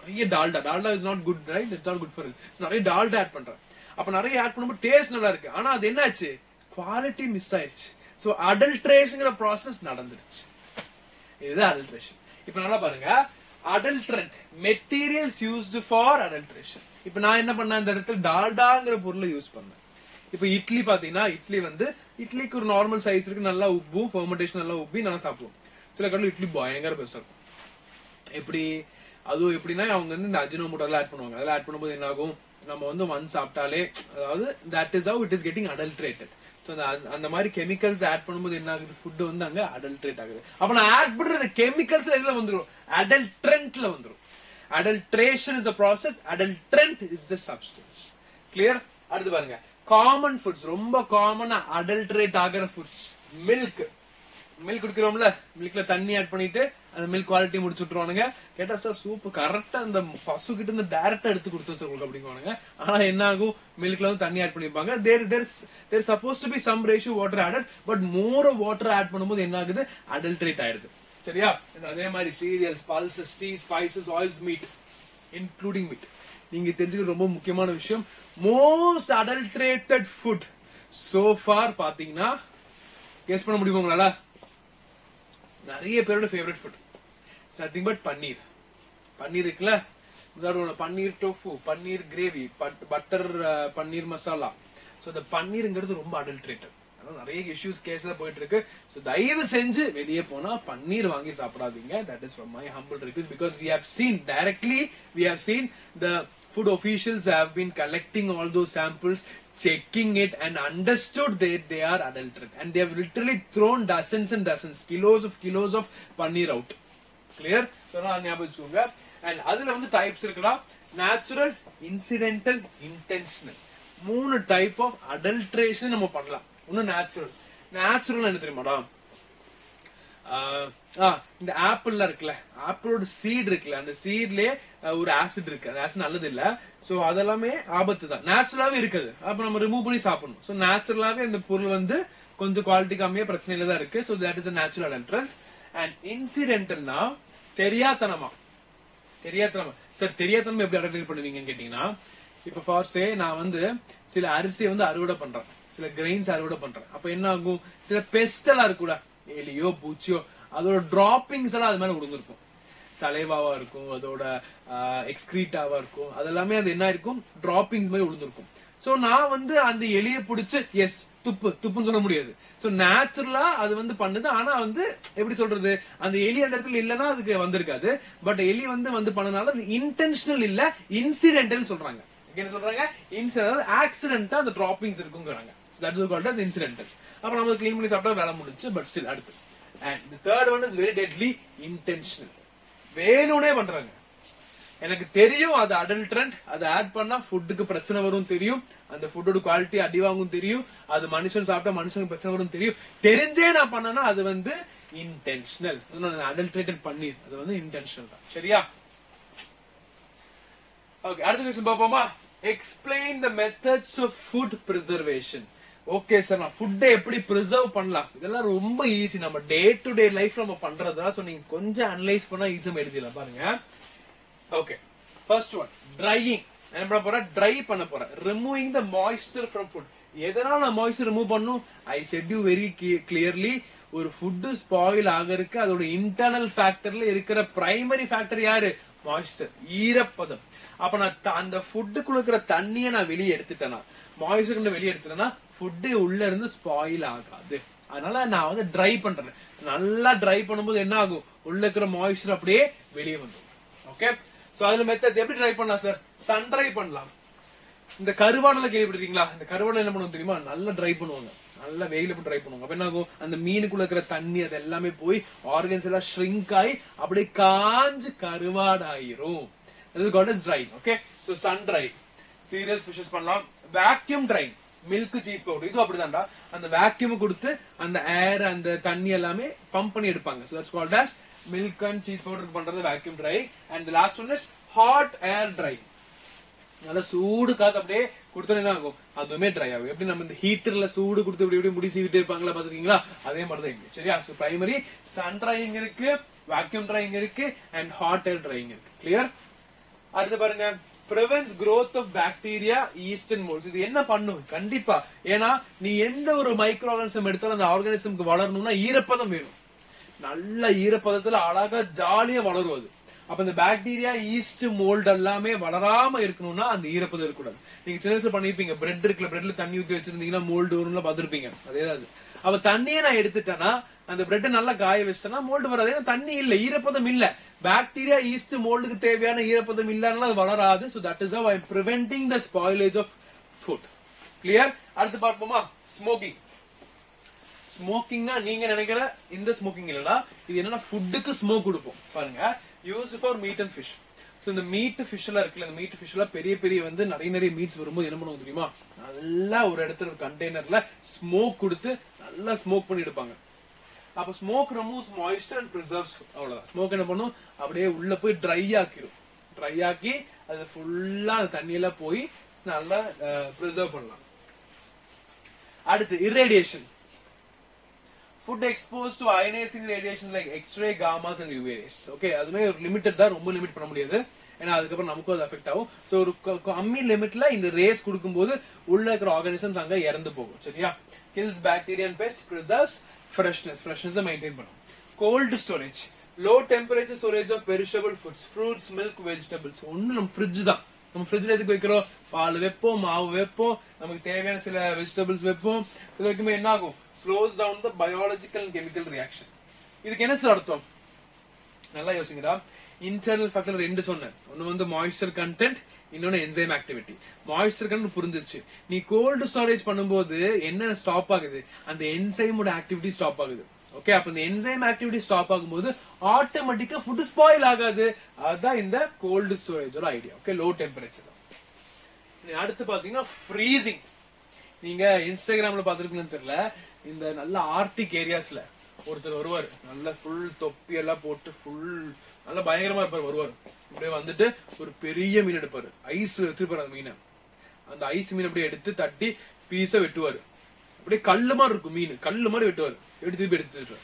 நிறைய Dalda is not good, right? It's not good for health. நிறைய டால்டா ஆட் பண்றேன். அப்ப நிறைய ஆட் பண்ணும்போது டேஸ்ட் நல்லா இருக்கு, ஆனா அது என்னாச்சு? குவாலிட்டி மிஸ் ஆயிடுச்சு. சோ அடல்ட்ரேஷன்ங்கிற ப்ராசஸ் நடந்துருச்சு. இதுதான் அடல்ட்ரேஷன். இப்ப நல்லா பாருங்க, adulterant materials used for adulteration. இப்ப நான் என்ன பண்ணேன், இந்த இடத்துல டால்டாங்கிற பொருளை யூஸ் பண்ணேன். இப்ப இட்லி பாத்தீங்கன்னா, இட்லிக்கு ஒரு நார்மல் சைஸ் இருக்கு, நல்லா உப்பும், ஃபெர்மெண்டேஷன் நல்லா உப்பி நல்லா சாப்பிடுவோம். சில கடல இட்லி பயங்கர பெருசா இருக்கும். எப்படி அதுவும் எப்படின்னா அவங்க வந்து இந்த அஜினோமோட்டோ எல்லாம் ஆட் பண்ணுவாங்க. அதெல்லாம் ஆட் பண்ணும்போது என்ன ஆகும், நம்ம வந்து ஒன்ஸ் சாப்பிட்டாலே, அதாவது that is how it is getting adulterated. So அந்த மாதிரி கெமிக்கல்ஸ் ஆட் பண்ணும்போது என்ன ஆகுது, ஃபுட் வந்து அங்க அடல்ட்ரேட் ஆகுது. அப்ப நான் ஆட் பண்ற கெமிக்கல்ஸ்ல எதுல வந்துரும், அடல்ட்ரன்ட்ல வந்துரும். Adulteration is the process, adulterant is the substance. Clear? அடுத்து பாருங்க, காமன் ஃபுட்ஸ், ரொம்ப காமனா அடல்ட்ரேட் ஆகிற ஃபுட்ஸ். மில்க் குடிக்கிறோம்ல, மில்க்ல தண்ணி ஆட் பண்ணிட்டு அந்த மில்க் குவாலிட்டி முடிச்சு விட்டுருவானுங்க. கேட்டா சார் சூப்பர் கரெக்டா அந்த பசு கிட்ட இருந்து டைரக்டா எடுத்து கொடுத்தோம் சார் உங்களுக்கு அப்படிங்குவானுங்க. ஆனா என்ன ஆகும், மில்க்ல வந்து தண்ணி ஆட் பண்ணிருப்பாங்க. There suppose to be some ratio water added, but more water add பண்ணும்போது என்ன ஆகுது, அடல்ட்ரேட் ஆயிடுது. சரியா? அதே மாதிரி cereals, pulses, tea, spices, oils, meat, including meat. நீங்க தெரிஞ்சுக்க ரொம்ப முக்கியமான விஷயம், most adulterated food so far பாத்தீங்கன்னா, கெஸ் பண்ண முடியுமா உங்களால? நிறைய பேரோட favourite food nothing but paneer. Paneer இருக்குல்ல, paneer tofu, paneer gravy, butter paneer masala. So இந்த பன்னீர்ங்கிறது ரொம்ப அடல்ட்ரேட்டட். நிறைய இஷ்யூஸ் கேஸ்ல போயிட்டு இருக்கு. சோ தயவு செஞ்சு வெளியே போனா பன்னீர் வாங்கி சாப்பிடாதீங்க. That is from my humble request, because we have seen the food officials have been collecting all those samples, checking it and understood that they are adulterant, and they have literally thrown dozens and dozens, kilos of paneer out. Clear? So na ஞாபகம் வச்சுக்கோங்க. And அதுல வந்து types இருக்குடா, natural, incidental, intentional. மூணு type of adulteration நம்ம பண்ணலாம். ஒன்னு natural என்ன தெரியுமாடா, இந்த ஆப்பிள் இருக்குல்ல, ஆப்பிளோட சீட் இருக்குல்ல, அந்த சீட்லயே ஒரு ஆசிட் இருக்கு. அந்த ஆசிட் நல்லது இல்ல. சோ அதெல்லாமே ஆபத்து தான். நேச்சுரலாவே இருக்குது, அப்ப நம்ம ரிமூவ் பண்ணி சாப்பிடணும். சோ நேச்சுரலாவே இந்த பொருள் வந்து கொஞ்சம் குவாலிட்டி கம்மியா பிரச்சனையில தான் இருக்கு. So that is a natural adulterant. And incidentalனா தெரியாதனமா சார், தெரியாதனமா எப்படி அடல்ட்ரேட் பண்ணுவீங்கன்னு கேட்டீங்கன்னா, இப்ப ஃபார் சே நான் வந்து சில அரிசியை வந்து அறுவடை பண்றேன், சில கிரெயின்ஸ் அறுவடை பண்றேன். அப்ப என்ன ஆகும், சில பெஸ்ட் எல்லாம் இருக்குல்ல, எலியோ பூச்சியோ, அதோட டிராப்பிங்ஸ் எல்லாம் அது மேல விழுந்திருக்கும். சலைவாவா இருக்கும், அதோட எக்ஸ்கிரீட்டாவா இருக்கும், அதெல்லாமே அது என்ன இருக்கும், டிராப்பிங்ஸ் மாதிரி விழுந்திருக்கும். சோ நான் வந்து அந்த எலியை பிடிச்சு எஸ் துப்புன்னு சொல்ல முடியாது. சோ நேச்சுரலா அது வந்து பண்ணுது. ஆனா வந்து எப்படி சொல்றது, அந்த எலி அந்த இடத்துல இல்லன்னா அதுக்கு வந்திருக்காது. பட் எலி வந்து பண்ணனால அது இன்டென்ஷனல் இல்ல, இன்சிடென்டல் சொல்றாங்க. என்ன சொல்றாங்க, இன்சிடென்டல், ஆக்சிடென்ட்டா அந்த டிராப்பிங்ஸ் இருக்குங்கறாங்க. So that is called as incidental. அப்ப நம்ம க்ளீன் பண்ணி சாப்பிட்டா வேலை முடிஞ்சு. பட் ஸ்டில் அடுத்து, and the third one is very deadly, intentional. வேணும்னே பண்றாங்க. எனக்கு தெரியும் அது அடல்ட்ரண்ட், அதை ஆட் பண்ணா ஃபுட்டுக்கு பிரச்சனை வரும் தெரியும், அந்த ஃபுட்டோட குவாலிட்டி அடி வாங்கும் தெரியும், அது மனுஷன் சாப்பிட்டா மனுஷனுக்கு பிரச்சனை வரும் தெரியும், தெரிஞ்சே நான் பண்ணனா அது வந்து இன்டென்ஷனல். அடல்ட்ரேட்டட் பன்னீர் அது வந்து இன்டென்ஷனல் தான். சரியா? ஓகே, அடுத்த क्वेश्चन பாப்போமா. Explain the methods of food preservation. Okay sir, நான் ஃபுட்டை எப்படி பிரிசர்வ் பண்ணலாம், இதெல்லாம் ரொம்ப ஈஸி, நம்ம டே டு டே லைஃப் நம்ம பண்றதா. சோ நீங்க கொஞ்சம் அனலைஸ் பண்ணா ஈஸியா எழுதிடலாம். பாருங்க. Okay, first one, drying. என்ன பண்ண போறேன், ட்ரை பண்ண போறேன். Removing the moisture from food. எதனால நான் மாய்ஸ்சர் ரிமூவ் பண்ணும், I said you very clearly. ஒரு ஃபுட் ஸ்பாயில் ஆகிறதுக்கு அதோட இன்டர்னல் ஃபேக்டர்ல இருக்கிற பிரைமரி ஃபேக்டர் யாரு, மாய்ஸ்சர், ஈரப்பதம். அப்ப நான் அந்த ஃபுட்டுக்குள்ள இருக்கிற தண்ணியை நான் வெளியே எடுத்துட்டேன்னா, மாய்ஸ்சர் வெளியே எடுத்துட்டேன்னா ஃபுட்டு உள்ள இருந்து ஸ்பாயில் ஆகாது. அதனால நான் வந்து ட்ரை பண்றேன். நல்லா ட்ரை பண்ணும்போது என்ன ஆகும், உள்ள இருக்கிற மாய்ஸ்சர் அப்படியே வெளியே வந்துடும். ஓகே, சோ அதுல மெத்தட்ஸ் எப்படி ட்ரை பண்ணலாம் சார், சன் ட்ரை பண்ணலாம். இந்த கருவாடல கேள்விப்பட்டிருக்கீங்களா, இந்த கருவாடல என்ன பண்ணுவோம் தெரியுமா, நல்லா ட்ரை பண்ணுவாங்க, நல்லா வெயில போட்டு ட்ரை பண்ணுவாங்க. அப்ப என்ன ஆகும், அந்த மீனுக்குள்ள இருக்கிற தண்ணி அது எல்லாமே போய் ஆர்கன்ஸ் எல்லாம் ஷ்ரிங்க் ஆகி அப்படியே காஞ்சு கருவாடாயிரும். அது called as dry. Okay, so sun dry. Cereals fishes பண்ணலாம். Vacuum dry, milk, cheese powder, இது அப்படிதான்டா. அந்த வேக்யூம் கொடுத்து அந்த ஏர் அந்த தண்ணி எல்லாமே பம்ப் பண்ணி எடுப்பாங்க. So that's called as milk and cheese powder பண்றது vacuum dry. And the last one is hot air dry. நல்ல சூடு காத்து அப்படியே கொடுத்தா என்ன ஆகும், அதுவுமே ட்ரை ஆகும். எப்படி நம்ம இந்த ஹீட்டர்ல சூடு கொடுத்து இப்படி முடி சீவிட்டே இருப்பாங்களா பாத்துக்கீங்களா, அதே மாதிரிதான் இங்க. சரியா? சோ பிரைமரி சன் ட்ரையிங் இருக்கு, வேக்யூம் ட்ரையிங் இருக்கு, அண்ட் ஹாட் ஏர் ட்ரையிங் இருக்கு. கிளியர்? அடுத்து பாருங்க, prevents growth of bacteria, yeast and molds. இது என்ன பண்ணும்? கண்டிப்பா. ஏன்னா நீ எந்த ஒரு மைக்ரோ ஆர்கானிசம் எடுத்தாலும் அந்த ஆர்கானிசம்க்கு வளரணும்னா ஈரப்பதம் வேணும். நல்ல ஈரப்பதத்துல அழகா ஜாலியா வளருவது. அப்ப இந்த பாக்டீரியா, ஈஸ்ட், மோல்டு எல்லாமே வளராம இருக்கணும்னா அந்த ஈரப்பதம் இருக்கக்கூடாது. நீங்க சின்ன வயசுல பண்ணிருப்பீங்க, பிரெட் இருக்குல்ல, பிரெட்ல தண்ணி ஊத்தி வச்சிருந்தீங்கன்னா மோல்டு வரும்ல, பார்த்திருப்பீங்க. அதேதான். அப்ப தண்ணியை நான் எடுத்துட்டேன்னா அந்த பிரெட் நல்லா காய வச்சிட்டேன்னா மோல்டு வராது. ஏன்னா தண்ணி இல்ல, ஈரப்பதம் இல்ல. பாக்டீரியா, ஈஸ்ட், மோல்டுக்கு தேவையான ஈரப்பதம் இல்லன்னா அது வளராது. So that is how I am preventing the spoilage of food. Clear? அடுத்து பார்ப்போமா, ஸ்மோக்கிங். ஸ்மோக்கிங்னா நீங்க நினைக்கிற இந்த ஸ்மோக்கிங் இல்லடா, இது என்னன்னா ஃபுட்டுக்கு ஸ்மோக் கொடுப்போம். பாருங்க, use for meet and fish. So இந்த மீட் ஃபிஷ் எல்லாம் இருக்குல்ல, இந்த மீட் ஃபிஷ் எல்லாம் பெரிய பெரிய வந்து நிறைய மீட்ஸ் வரும்போது என்ன பண்ணுவாங்க தெரியுமா, நல்லா ஒரு இடத்துல ஒரு கண்டெய்னர்ல ஸ்மோக் கொடுத்து நல்லா ஸ்மோக் பண்ணி எடுப்பாங்க. அப்ப ஸ்மோக் ரிமூவ்ஸ் மாய்ஸ்சர் அண்ட் பிரிசர்வ்ஸ். அவ்வளவுதான். ஸ்மோக் என்ன பண்ணும், அப்படியே உள்ள போய் ட்ரை ஆக்கிடும். ட்ரை ஆக்கி அது ஃபுல்லா அந்த தண்ணியில போய் நல்லா பிரிசர்வ் பண்ணலாம். அடுத்து irradiation. Food exposed to ionizing radiations like X-ray, gammas and UV rays. Okay, அதுமே ஒரு லிமிட்டட் தான், ரொம்ப லிமிட் பண்ண முடியாது. ஏன்னா அதுக்கப்புறம் நமக்கும் அது அஃபெக்ட் ஆகும். சோ ஒரு கம்மி லிமிட்ல இந்த ரேஸ் கொடுக்கும்போது உள்ள இருக்கிற ஆர்கானிசம்ஸ் அங்க இறந்து போகும். சரியா? kills bacteria and pests, preserves freshness maintain பண்ணும். cold storage, low temperature storage of perishable foods, fruits, milk, vegetables. ஒண்ணு நம்ம ஃப்ரிட்ஜ் தான். நம்ம ஃப்ரிட்ஜ்ல எதுக்கு வைக்கிறோம், பால் வைப்போம், மாவு வைப்போம், நமக்கு தேவையான சில வெஜிடபிள்ஸ் வைப்போம். சில வைக்கும்போது என்ன ஆகும், slows down the biological and chemical reaction. இதுக்கு என்ன சார் அர்த்தம், நல்லா யோசிங்கடா. இன்டர்னல் ஃபேக்டர் ரெண்டு சொன்னேன். ஒன்னு வந்து மாய்ஸ்சர் கண்டென்ட், இன்னொன்னு என்சைம் ஆக்டிவிட்டி. மாய்ஸ்சர் கண்டென்ட் புரிஞ்சிருச்சு. நீ கோல்டு ஸ்டோரேஜ் பண்ணும்போது என்ன ஸ்டாப் ஆகுது, அந்த என்சைமோட ஆக்டிவிட்டி ஸ்டாப் ஆகுது. ஓகே, அப்ப இந்த என்சைம் ஆக்டிவிட்டி ஸ்டாப் ஆகும்போது ஆட்டோமேட்டிக்கா ஃபுட் ஸ்பாயில் ஆகாது. அதுதான் இந்த கோல்டு ஸ்டோரேஜோட ஐடியா. Okay, low temperature. அடுத்து பாத்தீங்கன்னா ஃப்ரீசிங். நீங்க இன்ஸ்டாகிராம்ல பாத்துருக்கீங்கன்னு தெரியல, இந்த நல்ல ஆர்டிக் ஏரியாஸ்ல ஒருத்தர் வருவாரு, நல்ல ஃபுல் தொப்பி எல்லாம் போட்டு ஃபுல் நல்ல பயங்கரமா இருப்பாரு. வருவாரு அப்படியே வந்துட்டு ஒரு பெரிய மீன் எடுப்பாரு, ஐஸ் வச்சிருப்பாரு. அந்த மீனை, அந்த ஐஸ் மீன் அப்படியே எடுத்து தட்டி பீஸ வெட்டுவாரு. அப்படியே கல்லு மாதிரி இருக்கும் மீன், கல்லு மாதிரி வெட்டுவாரு. எடுத்துட்டு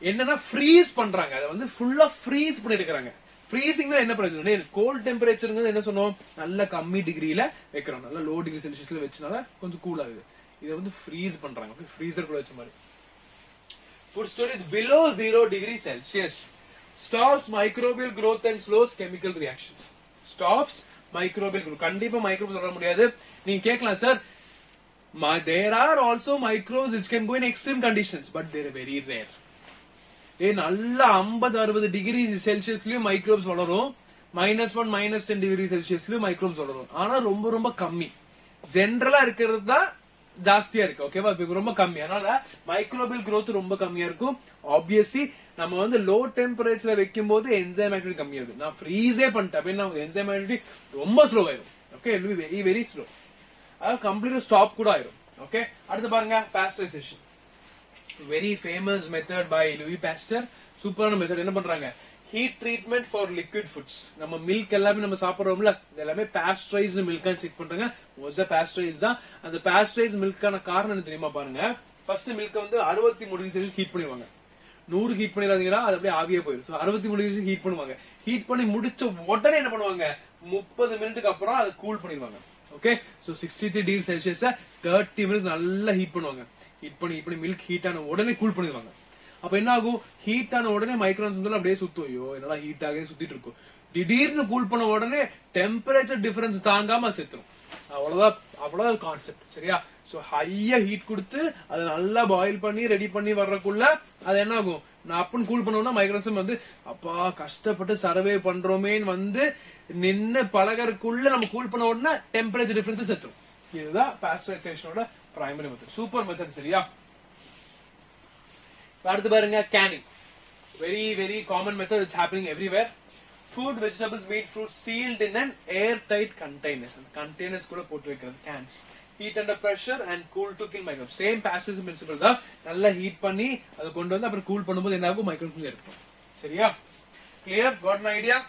என்னன்னா ஃப்ரீஸ் பண்றாங்க, அதை வந்து ஃபுல்லா ஃப்ரீஸ் பண்ணி எடுக்கிறாங்க. ஃப்ரீசிங்ல என்ன பிரச்சனை, கோல்ட் டெம்பரேச்சர் என்ன சொன்னோம், நல்ல கம்மி டிகிரில வைக்கிறோம், நல்ல லோ டிகிரி செல்சியஸ்ல வச்சனால கொஞ்சம் கூல் ஆகுது. இதை வந்து ஃப்ரீஸ் பண்றாங்க, ஃப்ரீசர் கூட வச்ச மாதிரி. Food storage below 0 degree Celsius stops microbial growth and slows chemical reactions. Stops microbial growth. கண்டிப்பா மைக்ரோப்ஸ் வர முடியாது. நீங்க கேட்கலாம், sir there are also microbes which can go in extreme conditions, but they are very rare. நல்ல 50-60 degree செல்சியஸ்லயும் microbes வளரும், -1 -10 degree செல்சியஸ்லயும் microbes வளரும். ஆனா ரொம்ப ரொம்ப கம்மி. ஜெனரலா இருக்கிறது தான் ஜாஸ்தியா இருக்கு. ஓகேவா, இப்ப ரொம்ப கம்மி. அதனால மைக்ரோபியல் growth ரொம்ப கம்மியா இருக்கும். ஆப்வியஸ்லி நம்ம வந்து லோ டெம்பரேச்சர்ல வைக்கும் போது என்சைம் ஆக்டிவிட்டி கம்மியாகுது. நான் ஃப்ரீஸே பண்ணிட்டேன் அப்படின்னா என்சைம் ஆக்டிவிட்டி ரொம்ப ஸ்லோ ஆயிடும். Okay, it will be very very slow. அது கம்ப்ளீட்டா ஸ்டாப் கூட ஆயிடும். ஓகே, அடுத்து பாருங்க, pasteurization. Very famous method by Louis Pasteur. சூப்பரான மெத்தட். என்ன பண்றாங்க, heat treatment for liquid foods. நம்ம மில்க் எல்லாமே நம்ம சாப்பிடுறோம்ல, எல்லாமே பாஸ்டரைஸ்டு மில்க் செக் பண்றாங்க. மோஸ்டா பாஸ்டரைஸ் தான். அந்த பாஸ்டரைஸ் மில்க்கான காரணம் என்ன தெரியுமா, பாருங்க. ஃபர்ஸ்ட் மில்க் வந்து 63 டிகிரி செல்சியஸ் ஹீட் பண்ணிடுவாங்க. 100 ஹீட் பண்ணிடாதீங்கன்னா அது அப்படியே ஆவியே போயிடும். 63 டிகிரி ஹீட் பண்ணுவாங்க. ஹீட் பண்ணி முடிச்ச உடனே என்ன பண்ணுவாங்க, 30 மினிட்டுக்கு அப்புறம் அதை கூல் பண்ணிடுவாங்க. Okay, so 63 degree Celsius 30 minutes நல்லா ஹீட் பண்ணுவாங்க. ஹீட் பண்ணி மில்க் ஹீட் ஆன உடனே கூல் பண்ணிடுவாங்க. அப்ப என்ன ஆகும், ஹீட் ஆன உடனே மைக்ரோன்ஸ் அப்படியே சுத்தும். ஐயோ என்னடா ஹீட் ஆகவே சுத்திட்டு இருக்கும். திடீர்னு கூல் பண்ண உடனே டெம்பரேச்சர் டிஃபரன்ஸ் தாங்காம செத்துரும். அவ்வளவுதான் கான்செப்ட். சரியா? சோ ஹையா ஹீட் கொடுத்து அதை நல்லா பாயில் பண்ணி ரெடி பண்ணி வர்றதுக்குள்ள அது என்ன ஆகும், நான் அப்பன்னு கூல் பண்ணோம்னா மைக்ரோன்ஸ் வந்து அப்பா கஷ்டப்பட்டு சர்வே பண்றோமேன்னு வந்து நின்னு பழகறதுக்குள்ள நம்ம கூல் பண்ண உடனே டெம்பரேச்சர் டிஃபரன்ஸ் செத்துரும். இதுதான் பாஸ்டரைசேஷனோட பிரைமரி மெத்தட். Super method. சரியா? அடுத்து பாருங்க, canning. Very very common method. It's happening everywhere. Food, vegetables, meat, fruits sealed in an airtight containers. Containers கூட போட்டு வைக்கிறது, cans. Heat under pressure and cool to kill microbes. Same passive principle தான். நல்லா heat பண்ணி அதை கொண்டு வந்து அப்புறம் கூல் பண்ணும்போது என்ன ஆகும், மைக்ரோப்ஸ் இருக்கும். சரியா? கிளியர்? Got an idea?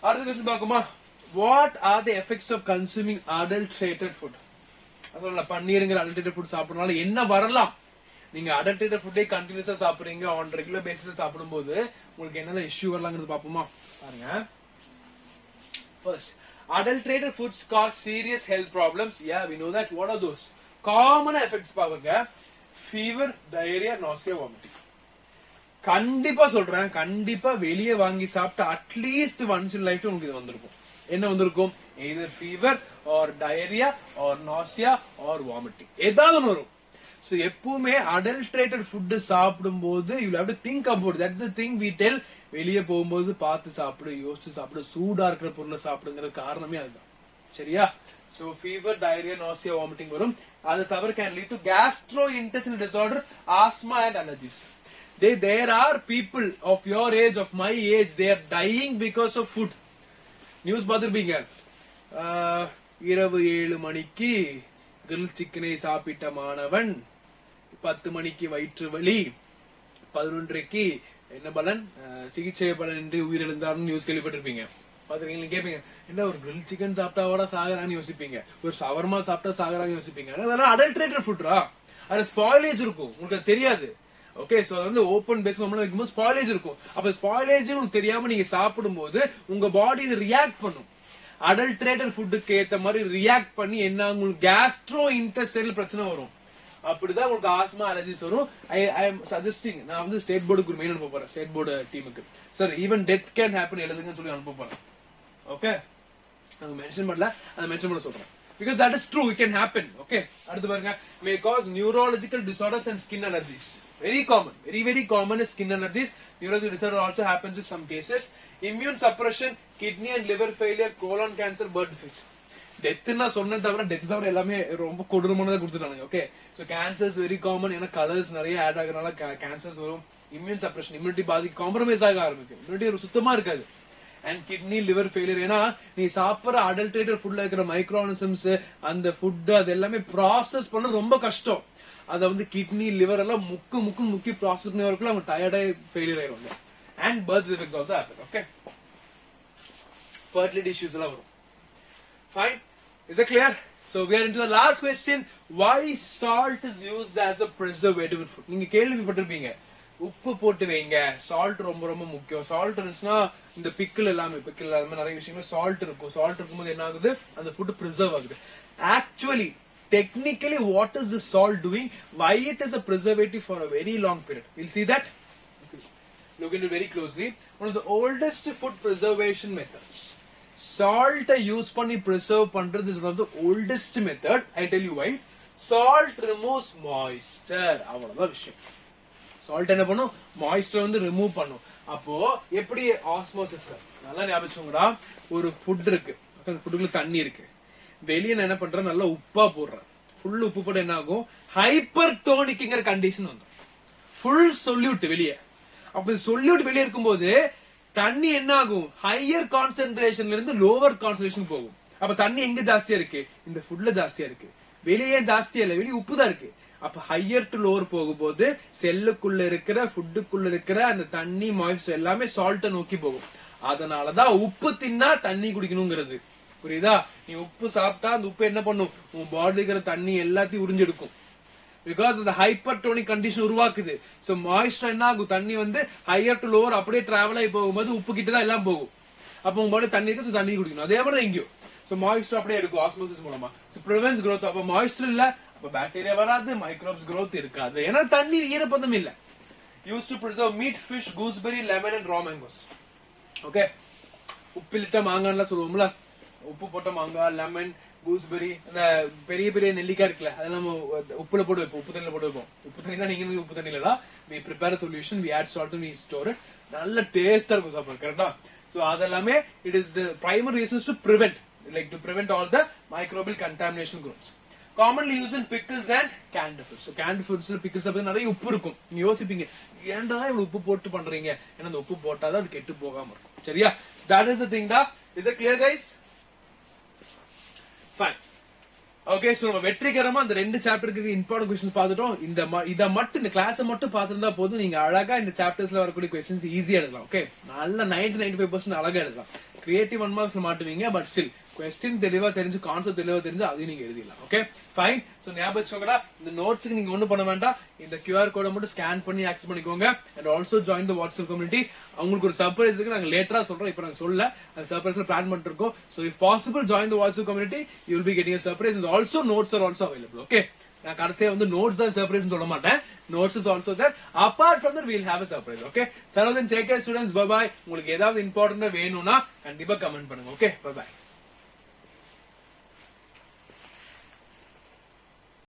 அடுத்த क्वेश्चन பாக்குமா. What are the effects of consuming adulterated food? அதனால பன்னீர்ங்கிற adulterated food சாப்பிடறதுனால என்ன வரலாம்? நீங்க அடல்டரேட்டட் ஃபுட்டே கண்டினியூஸா சாப்பிடுறீங்க, ஆன் ரெகுலர் பேசிஸ் சாப்பிடும்போது உங்களுக்கு என்னென்ன இஷ்யூ வரலாங்கிறது பாப்போமா. பாருங்க, First, adulterated foods cause serious health problems. Yeah, we know that. What are those? Common effects பாருங்க. Fever, diarrhea, nausea, vomiting. கண்டிப்பா சொல்றேன், கண்டிப்பா வெளியே வாங்கி சாப்பிட்டு அட்லீஸ்ட் ஒன்ஸ் இன் லைஃப் உங்களுக்கு இது வந்திருக்கும். என்ன வந்திருக்கும்? either fever or diarrhea or nausea or vomiting. ஏதாவது ஒன்று வரும். So எப்பவுமே adulterated food சாப்பிடும்போது you have to think about it. That's the thing we tell. வெளியே போகும்போது பார்த்து சாப்பிடு, யோசிச்சு சாப்பிடு, சூடா இருக்கிற பொருளை சாப்பிடுங்கிற காரணமே அதுதான். சரியா? So fever, diarrhea, nausea, vomiting வரும். அது தவிர can lead to gastrointestinal disorder, asthma and allergies. There are people of your age, of my age, they are dying because of food. News பார்த்திருப்பீங்க. இரவு 7 மணிக்கு grill chicken சாப்பிட்ட மாணவன் 10 மணிக்கு வயிற்று வலி, 11:30க்கு என்ன பலன், சிகிச்சை பலனின்றி உயிரிழந்தார்னு நியூஸ் கேள்விப்பட்டிருப்பீங்க. பாத்துருக்கீங்க, கேட்பீங்க, என்ன ஒரு grill chicken சாப்பிட்டாவோட சாகரான்னு யோசிப்பீங்க, ஒரு ஷவர்மா சாப்பிட்டா சாகரான்னு யோசிப்பீங்க. அதெல்லாம் அடல்ட்ரேட்டட் ஃபுட்ரா, அது ஸ்பாயிலேஜ் இருக்கும், உங்களுக்கு தெரியாது. ஓகே, சோ வந்து ஓபன் பேஸ் வைக்கும்போது ஸ்பாயிலேஜ் இருக்கும். அப்ப ஸ்பாயிலேஜ் உங்களுக்கு தெரியாம நீங்க சாப்பிடும் போது உங்க பாடி இது ரியாக்ட் பண்ணும். அடல்ட்ரேட்டட் ஃபுட்டுக்கு ஏத்த மாதிரி ரியாக்ட் பண்ணி என்ன உங்களுக்கு கேஸ்ட்ரோ இன்டெஸ்டைனல் பிரச்சனை வரும். அப்படிதான் உங்களுக்கு ஆஸ்மா, அலர்ஜிஸ் வரும். ஐ எம் சஜஸ்டிங், நான் வந்து ஸ்டேட் போர்டுக்கு மெயின் அனுப்ப போறேன், ஸ்டேட் போர்டு டீமுக்கு. Sir even death can happen எழுதுங்கன்னு சொல்லி அனுப்ப போறேன். ஓகே, நான் மென்ஷன் பண்ணல, அதை மென்ஷன் பண்ண சொல்றேன். Because that is true, it can happen. Okay, அடுத்து பாருங்க, may cause neurological disorders and skin allergies. Very common, very common is skin allergies. Neurological disorder also happens in some cases. Immune suppression, kidney and liver failure, colon cancer, birth defects. Death na சொன்ன தவிர death தவிர எல்லாமே ரொம்ப கொடூரமானதை கொடுத்துட்டாங்க. Okay, so cancer is very common. ஏன்னா colours நிறைய add ஆகுறதுனால cancers வரும். Immune suppression, immunity பாதி காம்ப்ரமைஸ் ஆக ஆரம்பிக்கும், இம்யூனிட்டி சுத்தமா இருக்காது. And kidney, liver failure. ஏன்னா நீ சாப்பிட்ற அடல்ட்ரேட்டட் ஃபுட்ல இருக்கிற மைக்ரோஆர்கனிசம்ஸ், அந்த ஃபுட் அது எல்லாமே ப்ராசஸ் பண்ண ரொம்ப கஷ்டம். அத வந்து கிட்னி, லிவர் எல்லாம் முக்கி ப்ராசஸ் பண்ணி வரக்குள்ள அவங்க டயர்டாகி ஃபெயிலியர் ஆயிடுவாங்க. And birth defects also happen. Okay, fertility issues எல்லாம் வரும். Fine, is it clear? So we are into the last question. Why salt is used as a preservative in food? நீங்க கேள்விப்பட்டிருப்பீங்க, உப்பு போட்டு வைங்க, சால்ட் ரொம்ப ரொம்ப முக்கியம். சால்ட் இருந்துச்சுன்னா இந்த பிக்கிள் எல்லாமே நிறைய விஷயங்கள் சால்ட் இருக்கும். சால்ட் இருக்கும்போது என்ன ஆகுது, அந்த ஃபுட் பிரிசர்வ் ஆகுது. Actually technically what is the salt doing, why it is a preservative for a very long period, we'll see that. Look into it very closely. One of the oldest food preservation methods, salt use பண்ணி preserve பண்றது is one of the oldest method. I tell you why. Salt removes moisture, அவ்வளவுதான் விஷயம். Salt என்ன பண்ணும், moisture வந்து remove பண்ணும். அப்போ எப்படி ஆஸ்மோசிஸ், நல்லா ஞாபகம் வச்சுக்கோங்கடா. ஒரு ஃபுட் இருக்கு, அந்த ஃபுட்டுக்குள்ள தண்ணி இருக்கு, வெளியே நான் என்ன பண்றேன், நல்லா உப்பா போடுறேன். ஃபுல் உப்பு போட என்ன ஆகும், ஹைப்பர் டோனிக்ங்கிற கண்டிஷன் வந்து ஃபுல் சொல்யூட் வெளியே. அப்ப சொல்யூட் வெளியே இருக்கும்போது தண்ணி என்ன ஆகும், ஹையர் கான்சென்ட்ரேஷன்ல இருந்து லோவர் கான்சென்ட்ரேஷன் போகும். அப்ப தண்ணி எங்க ஜாஸ்தியா இருக்கு, இந்த ஃபுட்ல ஜாஸ்தியா இருக்கு. வெளியே ஜாஸ்தியா இல்ல, வெளியே உப்பு தான் இருக்கு. அப்ப ஹையர் டு லோவர் போகும்போது செல்லுக்குள்ள இருக்கிற ஃபுட்டுக்குள்ள இருக்கிற அந்த தண்ணி, மாய்ஸ்டர் எல்லாமே சால்ட்டை நோக்கி போகும். அதனாலதான் உப்பு தின்னா தண்ணி குடிக்கணுங்கிறது. புரியுதா? நீ உப்பு சாப்பிட்டா அந்த உப்பு என்ன பண்ணும், உன் பாடியில் இருக்கிற தண்ணி எல்லாத்தையும் உறிஞ்செடுக்கும். பிகாஸ் அந்த ஹைப்பர்டோனிக் கண்டிஷன் உருவாக்குது. சோ மாய்ஸ்டர் என்ன ஆகும், தண்ணி வந்து ஹையர் டு லோவர் அப்படியே டிராவல் ஆகி போகும்போது உப்பு கிட்ட தான் எல்லாம் போகும். அப்ப உங்க பாடி தண்ணி இருக்கு, தண்ணி குடிக்கணும். அதே மாதிரி எங்கேயும் சோ மாய்ஸ்டர் அப்படியே எடுக்கும் ஆஸ்மோசிஸ் மூலமா. So prevents growth. அப்ப மாய்ஸ்டர் இல்ல, அப்ப பாக்டீரியா வராது, மைக்ரோப்ஸ் growth இருக்காது. ஏன்னா தண்ணி ஈரப்பதம் இல்ல. Use to preserve meat, fish, gooseberry, lemon and raw mangoes. Okay, உப்பிலிட்ட மாங்கான்லாம் சொல்லுவோம்ல, உப்பு போட்ட மாங்காய், லெமன், கூஸ்பெரி, அந்த பெரிய பெரிய நெல்லிக்காய் இருக்குல்ல, அதெல்லாம் நம்ம உப்புல போட்டு வைப்போம், உப்பு தண்ணியில போட்டு வைப்போம். உப்பு தண்ணினா நீங்க உப்பு தண்ணியில தான் we prepare a solution, we add salt and we store it. நல்ல டேஸ்டா இருக்கும் சாப்பிட, கரெக்டா? சோ அதெல்லாமே it is the primary reasons to prevent, like to prevent all the microbial contamination growths. Commonly used in pickles and canned foods. So canned foods pickles அப்ப நிறைய உப்பு இருக்கும். நீங்க யோசிப்பீங்க, ஏன்டா இவ்வளவு உப்பு போட்டு பண்றீங்க? ஏன்னா அந்த உப்பு போட்டாதான் அது கெட்டு போகாம இருக்கும். சரியா? That is the thing da. Is it clear guys? Fine. Okay, so நம்ம வெற்றிகரமா அந்த ரெண்டு சாப்டருக்கு இம்பார்ட்டன்ட் क्वेश्चंस பார்த்துட்டோம். இத மட்டும் இந்த கிளாஸ் மட்டும் பார்த்திருந்தா போதும், நீங்க அழகா இந்த சாப்டர்ஸ்ல வரக்கூடிய क्वेश्चंस ஈஸியா எழுதலாம். ஓகே, நல்ல 90-95% அழகா எழுதலாம். கிரியேட்டிவ் 1 மார்க்ஸ்ல மாட்டுவீங்க, பட் ஸ்டில் கொஸ்டின் தெளிவா தெரிஞ்சு கான்செப்ட் தெளிவா தெரிஞ்சு அதையும் நீங்க எழுதிடலாம். Okay fine. சோ ஞாபகம் வச்சுக்கோங்கடா, இந்த நோட்ஸ்க்கு நீங்க ஒண்ணும் பண்ண வேண்டாம், இந்த QR கோட மட்டும் ஸ்கேன் பண்ணி ஆக்சஸ் பண்ணிக்கோங்க. And also join the WhatsApp community. உங்களுக்கு ஒரு சர்ப்ரைஸ் இருக்கு, நாங்க லேட்டரா சொல்றோம், இப்போ நாங்க சொல்லல, அந்த சர்ப்ரைஸ்ல பிளான் பண்ணிட்டு இருக்கோம். So if possible join the WhatsApp community, you will be getting a surprise and also notes are also available. Okay, நான் கடைசியா வந்து நோட்ஸ் தான் சர்ப்ரைஸ் சொல்ல மாட்டேன், notes is also there. Apart from that, we'll have a surprise. Okay, so then take care students. Bye bye. உங்களுக்கு ஏதாவது இம்பார்ட்டன்ட்டா வேணும்னா கண்டிப்பா கமெண்ட் பண்ணுங்க. Okay, bye bye.